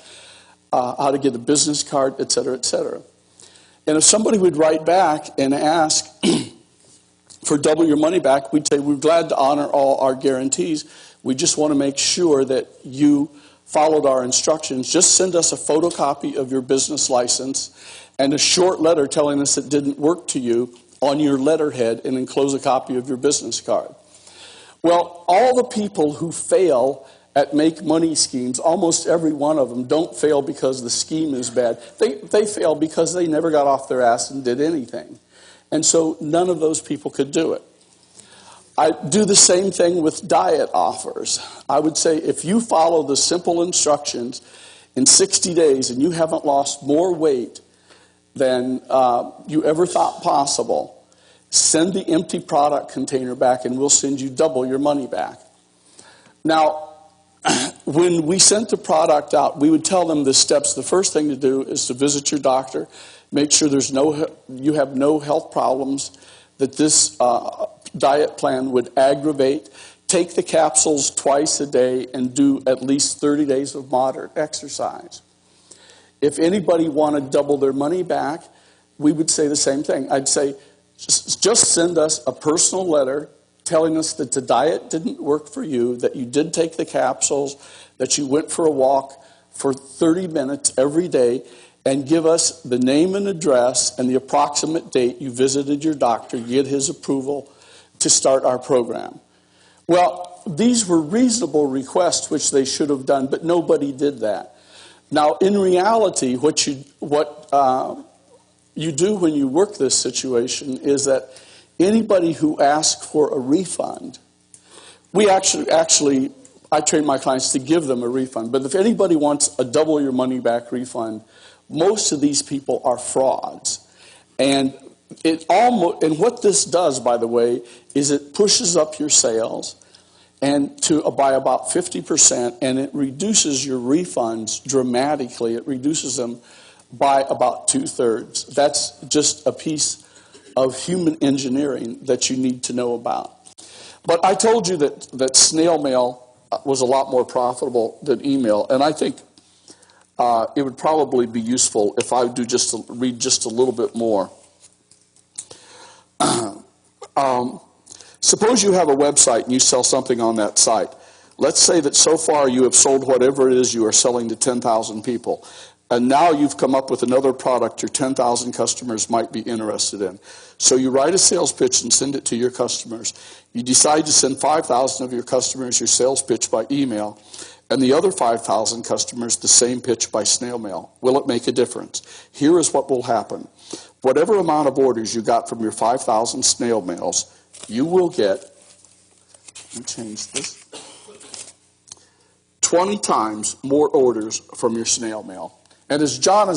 how to get a business card, et cetera, et cetera. And if somebody would write back and ask for double your money back, we'd say, we're glad to honor all our guarantees. We just want to make sure that you followed our instructions. Just send us a photocopy of your business license and a short letter telling us it didn't work to you on your letterhead, and enclose a copy of your business card. Well, all the people who fail at make money schemes, almost every one of them, don't fail because the scheme is bad. They fail because they never got off their ass and did anything. And so none of those people could do it. I do the same thing with diet offers. I would say if you follow the simple instructions in 60 days and you haven't lost more weight than you ever thought possible, send the empty product container back and we'll send you double your money back. Now, when we sent the product out, we would tell them the steps. The first thing to do is to visit your doctor, make sure you have no health problems that this diet plan would aggravate. Take the capsules twice a day and do at least 30 days of moderate exercise. If anybody wanted to double their money back, we would say the same thing. I'd say, just send us a personal letter telling us that the diet didn't work for you, that you did take the capsules, that you went for a walk for 30 minutes every day, and give us the name and address and the approximate date you visited your doctor, get his approval to start our program. Well, these were reasonable requests, which they should have done, but nobody did that. Now, in reality, what you do when you work this situation is that anybody who asks for a refund, we actually, I train my clients to give them a refund. But if anybody wants a double your money back refund, most of these people are frauds. And what this does, by the way, is it pushes up your sales by about 50%, and it reduces your refunds dramatically. It reduces them by about 2/3. That's just a piece of human engineering that you need to know about. But I told you that snail mail was a lot more profitable than email, and I think it would probably be useful if I do read just a little bit more. Suppose you have a website and you sell something on that site. Let's say that so far you have sold whatever it is you are selling to 10,000 people. And now you've come up with another product your 10,000 customers might be interested in. So you write a sales pitch and send it to your customers. You decide to send 5,000 of your customers your sales pitch by email, and the other 5,000 customers the same pitch by snail mail. Will it make a difference? Here is what will happen. Whatever amount of orders you got from your 5,000 snail mails, you will get, let me change this, 20 times more orders from your snail mail. And as John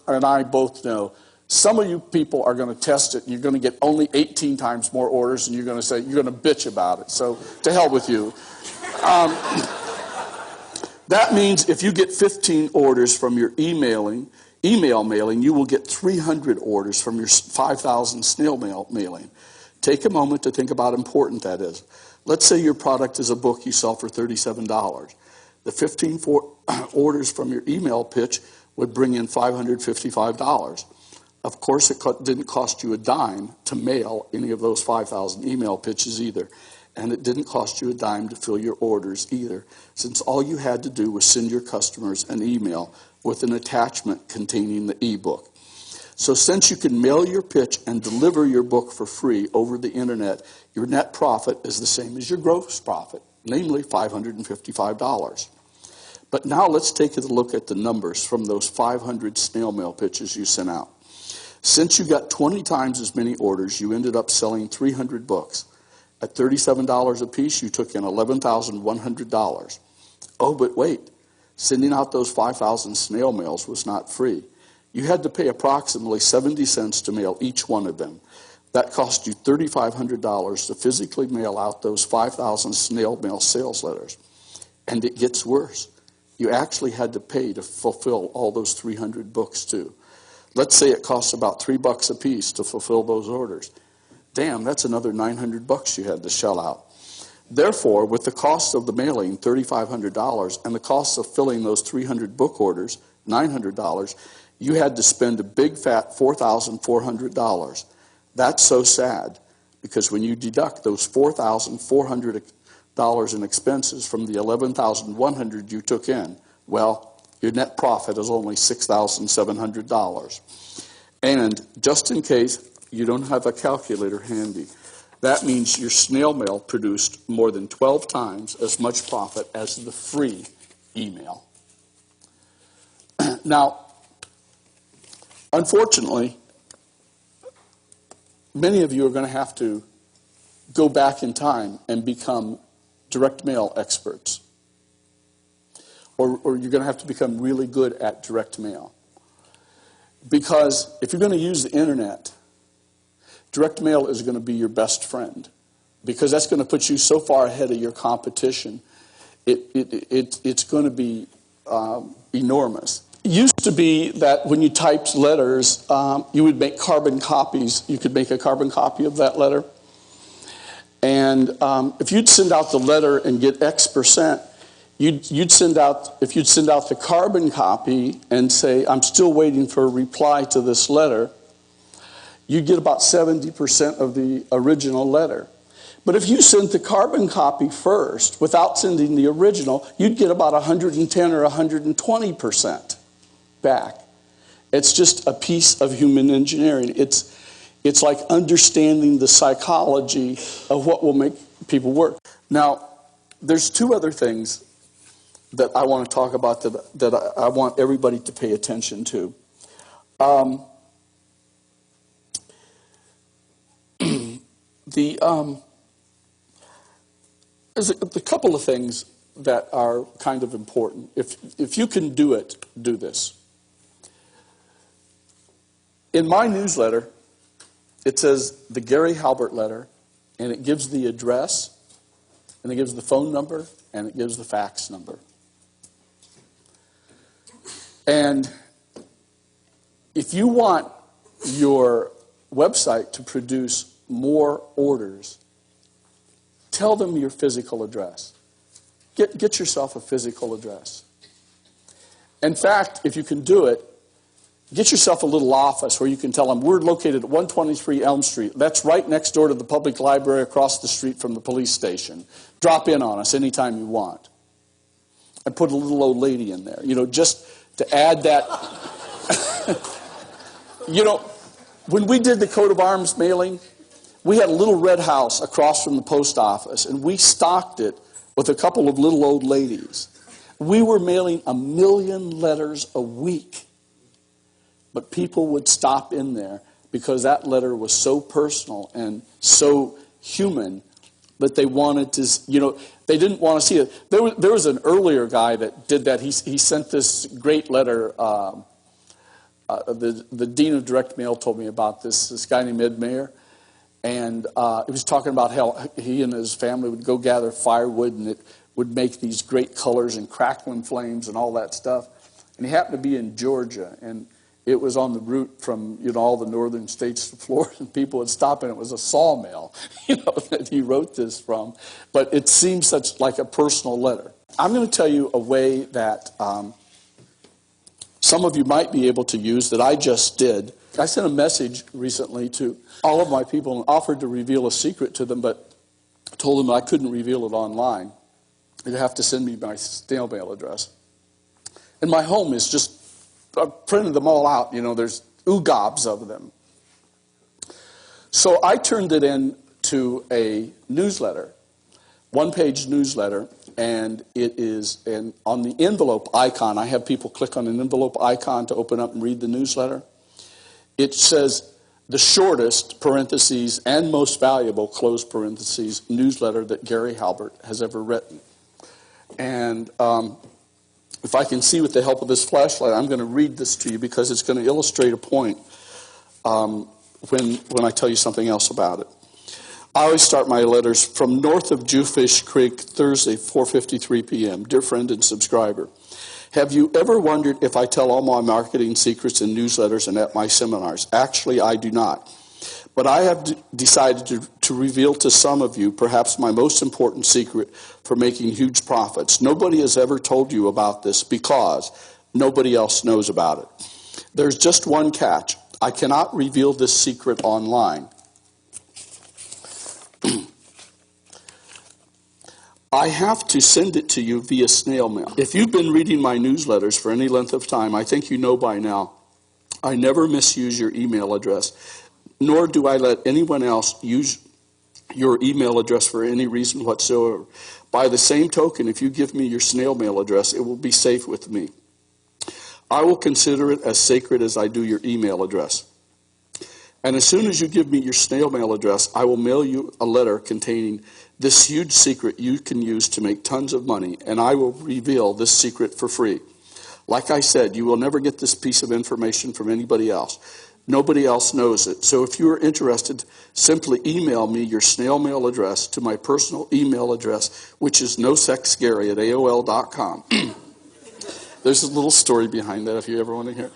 and I both know, some of you people are going to test it. You're going to get only 18 times more orders, and you're going to bitch about it. So to hell with you. That means if you get 15 orders from your email mailing, you will get 300 orders from your 5,000 snail mail mailing. Take a moment to think about how important that is. Let's say your product is a book you sell for $37. The 15 orders from your email pitch would bring in $555. Of course, it didn't cost you a dime to mail any of those 5,000 email pitches either. And it didn't cost you a dime to fill your orders either, since all you had to do was send your customers an email with an attachment containing the ebook. So since you can mail your pitch and deliver your book for free over the internet, your net profit is the same as your gross profit, namely $555. But now let's take a look at the numbers from those 500 snail mail pitches you sent out. Since you got 20 times as many orders, you ended up selling 300 books. At $37 a piece, you took in $11,100. Oh, but wait, sending out those 5,000 snail mails was not free. You had to pay approximately 70 cents to mail each one of them. That cost you $3,500 to physically mail out those 5,000 snail mail sales letters. And it gets worse. You actually had to pay to fulfill all those 300 books too. Let's say it costs about $3 a piece to fulfill those orders. Damn, that's another $900 you had to shell out. Therefore, with the cost of the mailing, $3,500, and the cost of filling those 300 book orders, $900, you had to spend a big fat $4,400. That's so sad, because when you deduct those $4,400 in expenses from the $11,100 you took in, well, your net profit is only $6,700. And just in case you don't have a calculator handy, that means your snail mail produced more than 12 times as much profit as the free email. Now, unfortunately, many of you are going to have to go back in time and become direct mail experts. Or you're going to have to become really good at direct mail. Because if you're going to use the internet, direct mail is going to be your best friend, because that's going to put you so far ahead of your competition. It's going to be enormous. It used to be that when you typed letters, you would make carbon copies. You could make a carbon copy of that letter. And if you'd send out the letter and get X percent, if you'd send out the carbon copy and say, I'm still waiting for a reply to this letter, you'd get about 70% of the original letter. But if you sent the carbon copy first without sending the original, you'd get about 110 or 120% back. It's just a piece of human engineering. It's like understanding the psychology of what will make people work. Now, there's two other things that I want to talk about that I want everybody to pay attention to. There's a couple of things that are kind of important. If you can do it, do this. In my newsletter, it says the Gary Halbert letter, and it gives the address, and it gives the phone number, and it gives the fax number. And if you want your website to produce more orders, tell them your physical address. Get yourself a physical address. In fact, if you can do it, get yourself a little office where you can tell them, we're located at 123 Elm Street. That's right next door to the public library across the street from the police station. Drop in on us anytime you want. And put a little old lady in there, just to add that. When we did the coat of arms mailing, we had a little red house across from the post office, and we stocked it with a couple of little old ladies. We were mailing 1 million letters a week. But people would stop in there because that letter was so personal and so human that they wanted to, they didn't want to see it. There was an earlier guy that did that. He sent this great letter. The dean of direct mail told me about this guy named Ed Mayer. And he was talking about how he and his family would go gather firewood, and it would make these great colors and crackling flames and all that stuff. And he happened to be in Georgia, and it was on the route from all the northern states to Florida, and people would stop, and it was a sawmill that he wrote this from. But it seems such like a personal letter. I'm going to tell you a way that some of you might be able to use that I just did. I sent a message recently to all of my people and offered to reveal a secret to them, but told them I couldn't reveal it online. They'd have to send me my snail mail address. And my home is just, I printed them all out. There's oogobs of them. So I turned it into a newsletter, one-page newsletter, and it is on the envelope icon. I have people click on an envelope icon to open up and read the newsletter. It says the shortest, parentheses, and most valuable, close parentheses, newsletter that Gary Halbert has ever written. And if I can see with the help of this flashlight, I'm going to read this to you because it's going to illustrate a point when I tell you something else about it. I always start my letters from north of Jewfish Creek, Thursday, 4:53 p.m. Dear friend and subscriber, have you ever wondered if I tell all my marketing secrets in newsletters and at my seminars? Actually, I do not. But I have decided to reveal to some of you perhaps my most important secret for making huge profits. Nobody has ever told you about this because nobody else knows about it. There's just one catch. I cannot reveal this secret online. I have to send it to you via snail mail. If you've been reading my newsletters for any length of time, I think you know by now, I never misuse your email address, nor do I let anyone else use your email address for any reason whatsoever. By the same token, if you give me your snail mail address, it will be safe with me. I will consider it as sacred as I do your email address. And as soon as you give me your snail mail address, I will mail you a letter containing this huge secret you can use to make tons of money, and I will reveal this secret for free. Like I said, you will never get this piece of information from anybody else. Nobody else knows it. So if you are interested, simply email me your snail mail address to my personal email address, which is nosexgary@aol.com. There's a little story behind that if you ever want to hear.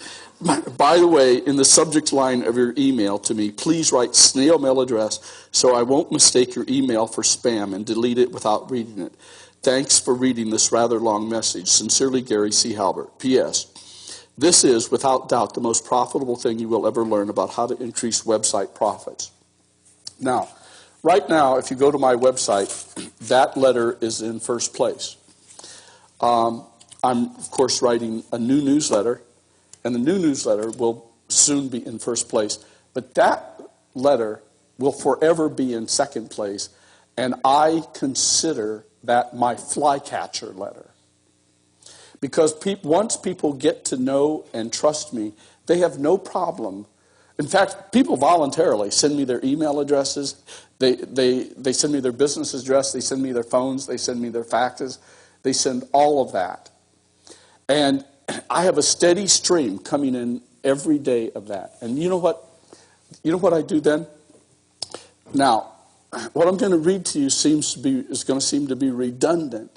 By the way, in the subject line of your email to me, please write snail mail address so I won't mistake your email for spam and delete it without reading it. Thanks for reading this rather long message. Sincerely, Gary C. Halbert. P.S. This is, without doubt, the most profitable thing you will ever learn about how to increase website profits. Now, right now, if you go to my website, that letter is in first place. I'm, of course, writing a new newsletter, And the new newsletter will soon be in first place. But that letter will forever be in second place. And I consider that my flycatcher letter. Because once people get to know and trust me, they have no problem. In fact, people voluntarily send me their email addresses. They send me their business address. They send me their phones. They send me their faxes. They send all of that. And I have a steady stream coming in every day of that. And you know what? You know what I do then? Now, what I'm going to read to you is going to seem to be redundant.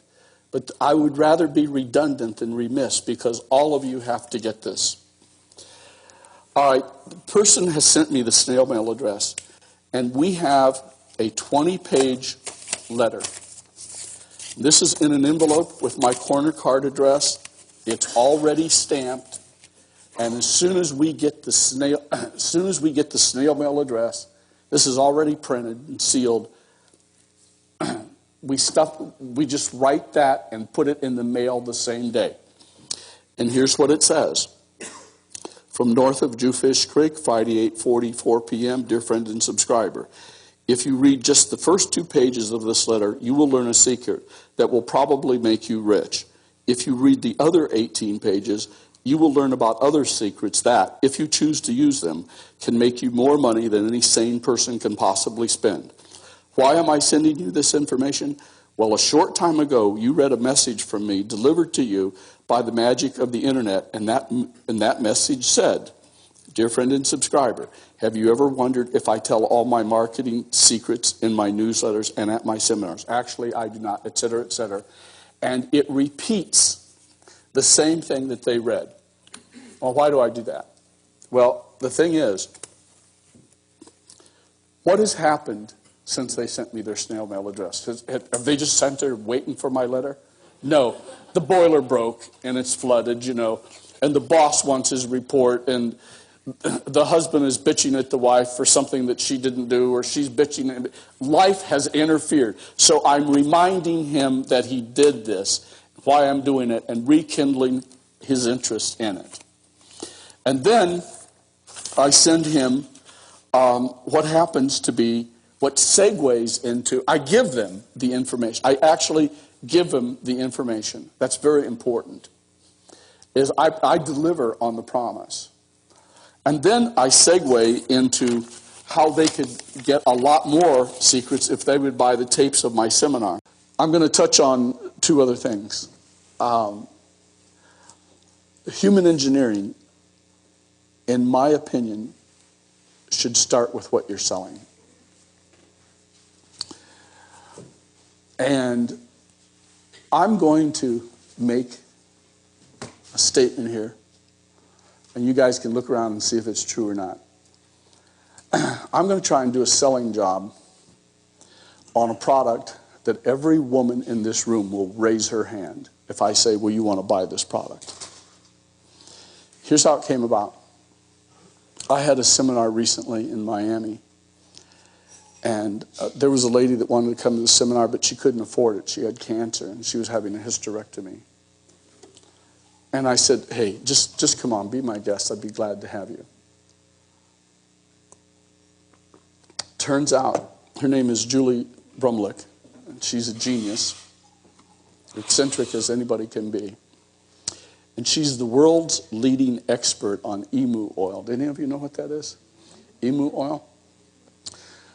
But I would rather be redundant than remiss because all of you have to get this. All right, the person has sent me the snail mail address, and we have a 20-page letter. This is in an envelope with my corner card address. It's already stamped, and as soon as we get the snail mail address, this is already printed and sealed. We just write that and put it in the mail the same day. And here's what it says. From north of Jewfish Creek, Friday, 8:44 p.m., dear friend and subscriber. If you read just the first 2 pages of this letter, you will learn a secret that will probably make you rich. If you read the other 18 pages, you will learn about other secrets that, if you choose to use them, can make you more money than any sane person can possibly spend. Why am I sending you this information? Well, a short time ago, you read a message from me delivered to you by the magic of the internet, and that message said, dear friend and subscriber, have you ever wondered if I tell all my marketing secrets in my newsletters and at my seminars? Actually, I do not, et cetera, et cetera. And it repeats the same thing that they read. Well, why do I do that? Well, the thing is, what has happened since they sent me their snail mail address? Have they just sent there waiting for my letter? No. The boiler broke, and it's flooded, and the boss wants his report, and the husband is bitching at the wife for something that she didn't do, or she's bitching. Life has interfered. So I'm reminding him that he did this, why I'm doing it, and rekindling his interest in it. And then I send him what happens to be what segues into, I give them the information. I actually give them the information. That's very important. Is I deliver on the promise. And then I segue into how they could get a lot more secrets if they would buy the tapes of my seminar. I'm going to touch on 2 other things. Human engineering, in my opinion, should start with what you're selling. And I'm going to make a statement here, and you guys can look around and see if it's true or not. I'm going to try and do a selling job on a product that every woman in this room will raise her hand if I say, well, you want to buy this product. Here's how it came about. I had a seminar recently in Miami, and there was a lady that wanted to come to the seminar, but she couldn't afford it. She had cancer, and she was having a hysterectomy. And I said, hey, just come on, be my guest. I'd be glad to have you. Turns out, her name is Julie Brumlick, and she's a genius, eccentric as anybody can be. And she's the world's leading expert on emu oil. Do any of you know what that is? Emu oil?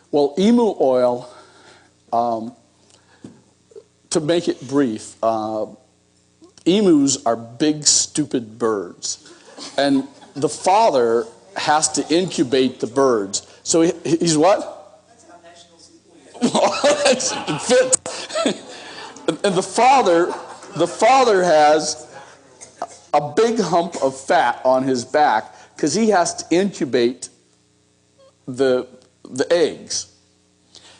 Well, emu oil, to make it brief, emus are big, stupid birds. And the father has to incubate the birds. So he's what? That's how national it fits. And the father has a big hump of fat on his back because he has to incubate the eggs.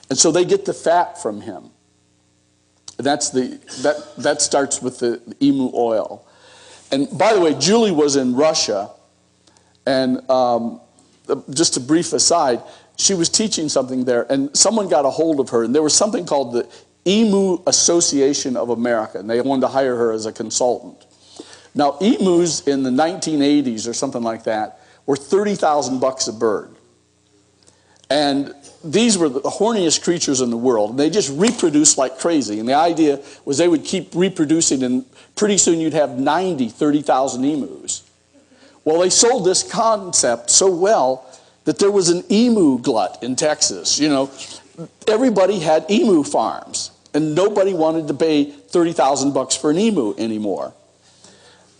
And so they get the fat from him. That starts with the emu oil. And by the way, Julie was in Russia, and just a brief aside, she was teaching something there, and someone got a hold of her, and there was something called the Emu Association of America, and they wanted to hire her as a consultant. Now, emus in the 1980s or something like that were $30,000 a bird. And these were the horniest creatures in the world. And they just reproduced like crazy. And the idea was they would keep reproducing, and pretty soon you'd have 30,000 emus. Well, they sold this concept so well that there was an emu glut in Texas. You know, everybody had emu farms, and nobody wanted to pay $30,000 for an emu anymore.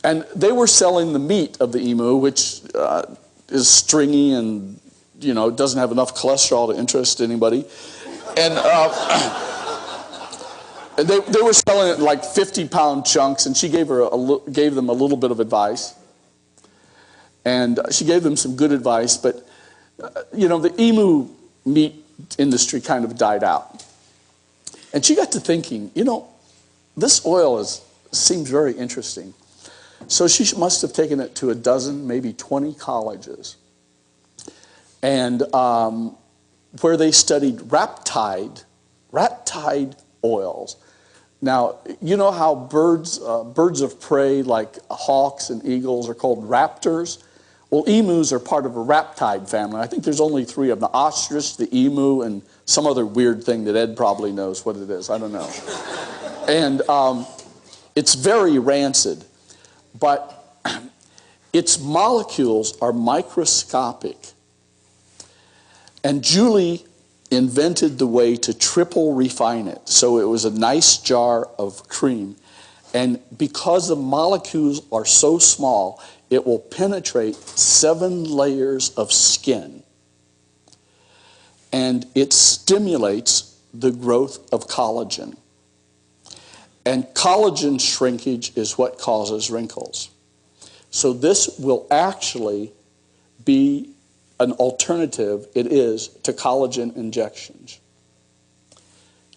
And they were selling the meat of the emu, which is stringy and, you know, doesn't have enough cholesterol to interest anybody. And they were selling it in like 50-pound chunks, and she gave them a little bit of advice. And she gave them some good advice, but, you know, the emu meat industry kind of died out. And she got to thinking, you know, this oil seems very interesting. So she must have taken it to a dozen, maybe 20 colleges, and where they studied raptide oils. Now, you know how birds of prey like hawks and eagles are called raptors? Well, emus are part of a raptide family. I think there's only 3 of them: the ostrich, the emu, and some other weird thing that Ed probably knows what it is. I don't know. And it's very rancid, but its molecules are microscopic. And Julie invented the way to triple refine it. So it was a nice jar of cream. And because the molecules are so small, it will penetrate 7 layers of skin. And it stimulates the growth of collagen. And collagen shrinkage is what causes wrinkles. So this will actually be an alternative, it is, to collagen injections.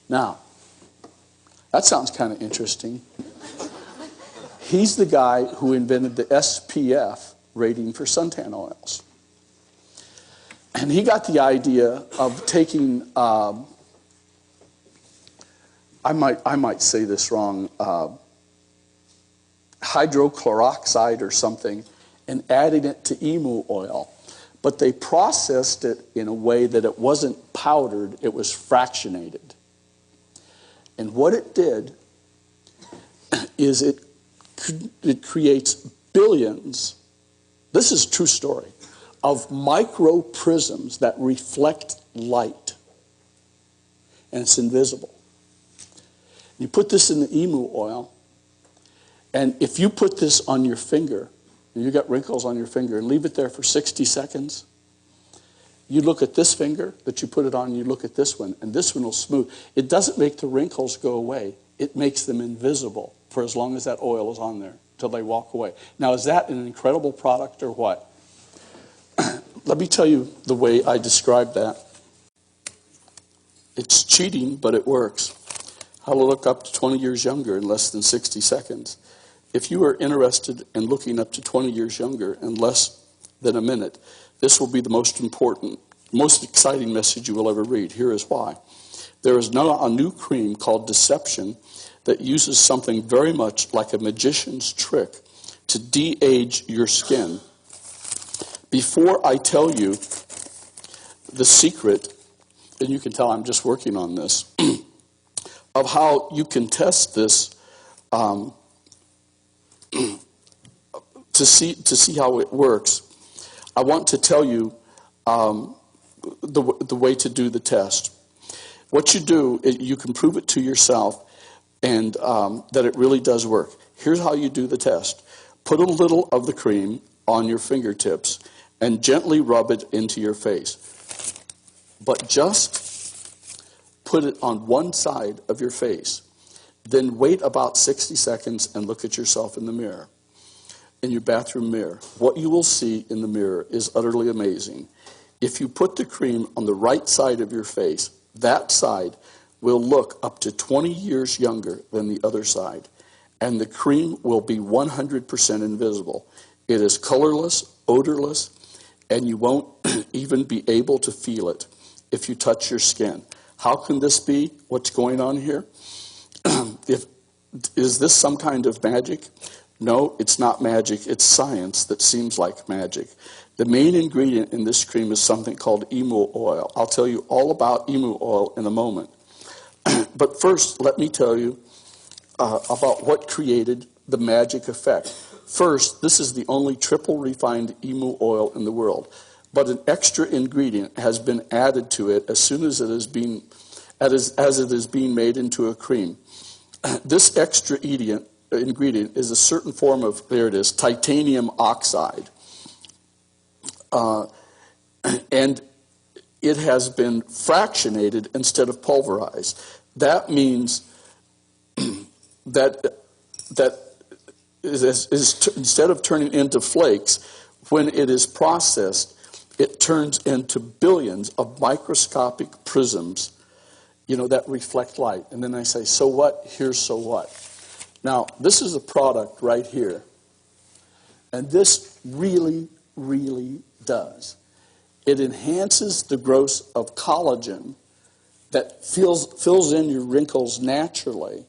Now, that sounds kind of interesting. He's the guy who invented the SPF rating for suntan oils. And he got the idea of taking, I might say this wrong, hydrochloroxide or something, and adding it to emu oil. But they processed it in a way that it wasn't powdered, it was fractionated. And what it did is it creates billions, this is a true story, of microprisms that reflect light. And it's invisible. You put this in the emu oil, and if you put this on your finger, and you got wrinkles on your finger, and leave it there for 60 seconds, you look at this finger that you put it on, you look at this one, and this one will smooth. It doesn't make the wrinkles go away. It makes them invisible for as long as that oil is on there, till they walk away. Now, is that an incredible product or what? Let me tell you the way I describe that. It's cheating, but it works. How to look up to 20 years younger in less than 60 seconds. If you are interested in looking up to 20 years younger in less than a minute, this will be the most important, most exciting message you will ever read. Here is why. There is now a new cream called Deception that uses something very much like a magician's trick to de-age your skin. Before I tell you the secret, and you can tell I'm just working on this, of how you can test this to see how it works, I want to tell you the way to do the test. What you do, you can prove it to yourself and that it really does work. Here's how you do the test. Put a little of the cream on your fingertips and gently rub it into your face. But just put it on one side of your face. Then wait about 60 seconds and look at yourself in the mirror, in your bathroom mirror. What you will see in the mirror is utterly amazing. If you put the cream on the right side of your face, that side will look up to 20 years younger than the other side, and the cream will be 100% invisible. It is colorless, odorless, and you won't even be able to feel it if you touch your skin. How can this be? What's going on here? Is this some kind of magic? No, it's not magic. It's science that seems like magic. The main ingredient in this cream is something called emu oil. I'll tell you all about emu oil in a moment. But first, let me tell you about what created the magic effect. First, this is the only triple refined emu oil in the world. But an extra ingredient has been added to it as soon as it is being made into a cream. This extra ingredient is a certain form of, there it is, titanium oxide. And it has been fractionated instead of pulverized. That means that instead of turning into flakes, when it is processed, it turns into billions of microscopic prisms, that reflect light. And then I say, so what? Here's so what. Now, this is a product right here. And this really, really does. It enhances the growth of collagen that fills in your wrinkles naturally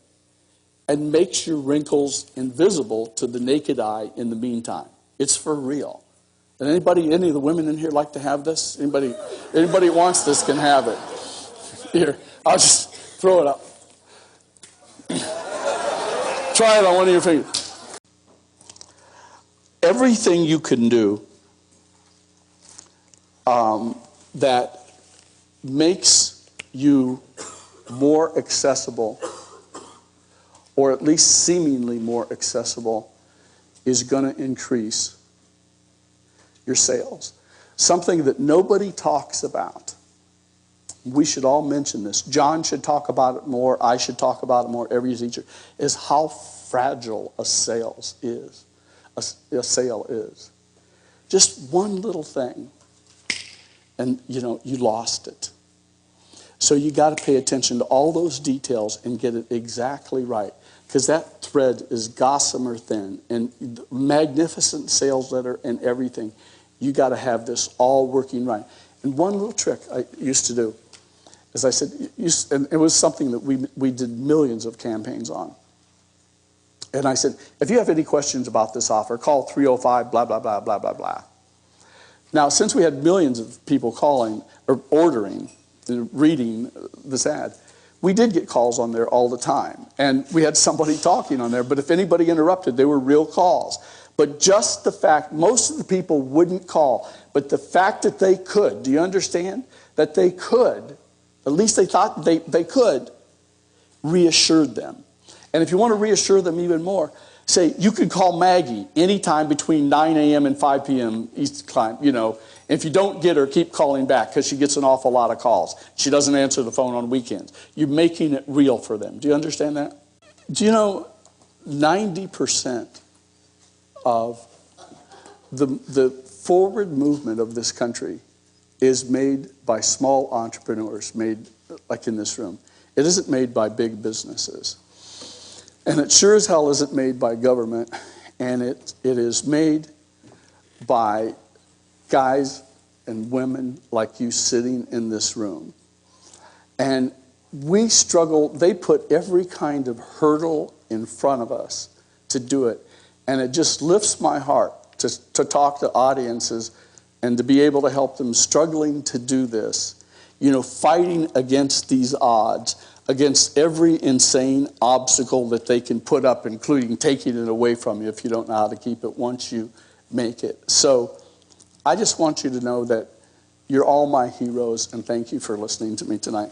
and makes your wrinkles invisible to the naked eye in the meantime. It's for real. And any of the women in here like to have this? Anybody wants this can have it. Here, I'll just throw it up. Try it on one of your fingers. Everything you can do that makes you more accessible, or at least seemingly more accessible, is going to increase your sales. Something that nobody talks about. We should all mention this. John should talk about it more. I should talk about it more. Every teacher is how fragile a sale is. A sale is. Just one little thing, and you lost it. So you got to pay attention to all those details and get it exactly right, because that thread is gossamer thin and magnificent sales letter and everything. You got to have this all working right. And one little trick I used to do, as I said, and it was something that we did millions of campaigns on. And I said, if you have any questions about this offer, call 305 blah, blah, blah, blah, blah, blah. Now, since we had millions of people calling or ordering, reading this ad, we did get calls on there all the time. And we had somebody talking on there, but if anybody interrupted, they were real calls. But just the fact, most of the people wouldn't call, but the fact that they could, do you understand? That they could, at least they thought they could, reassured them. And if you want to reassure them even more, say, you can call Maggie anytime between 9 a.m. and 5 p.m. East Time, If you don't get her, keep calling back, because she gets an awful lot of calls. She doesn't answer the phone on weekends. You're making it real for them. Do you understand that? Do you know 90% of the forward movement of this country is made by small entrepreneurs, made like in this room. It isn't made by big businesses. And it sure as hell isn't made by government, and it is made by guys and women like you sitting in this room. And we struggle, they put every kind of hurdle in front of us to do it. And it just lifts my heart to talk to audiences and to be able to help them struggling to do this, fighting against these odds, against every insane obstacle that they can put up, including taking it away from you if you don't know how to keep it once you make it. So I just want you to know that you're all my heroes, and thank you for listening to me tonight.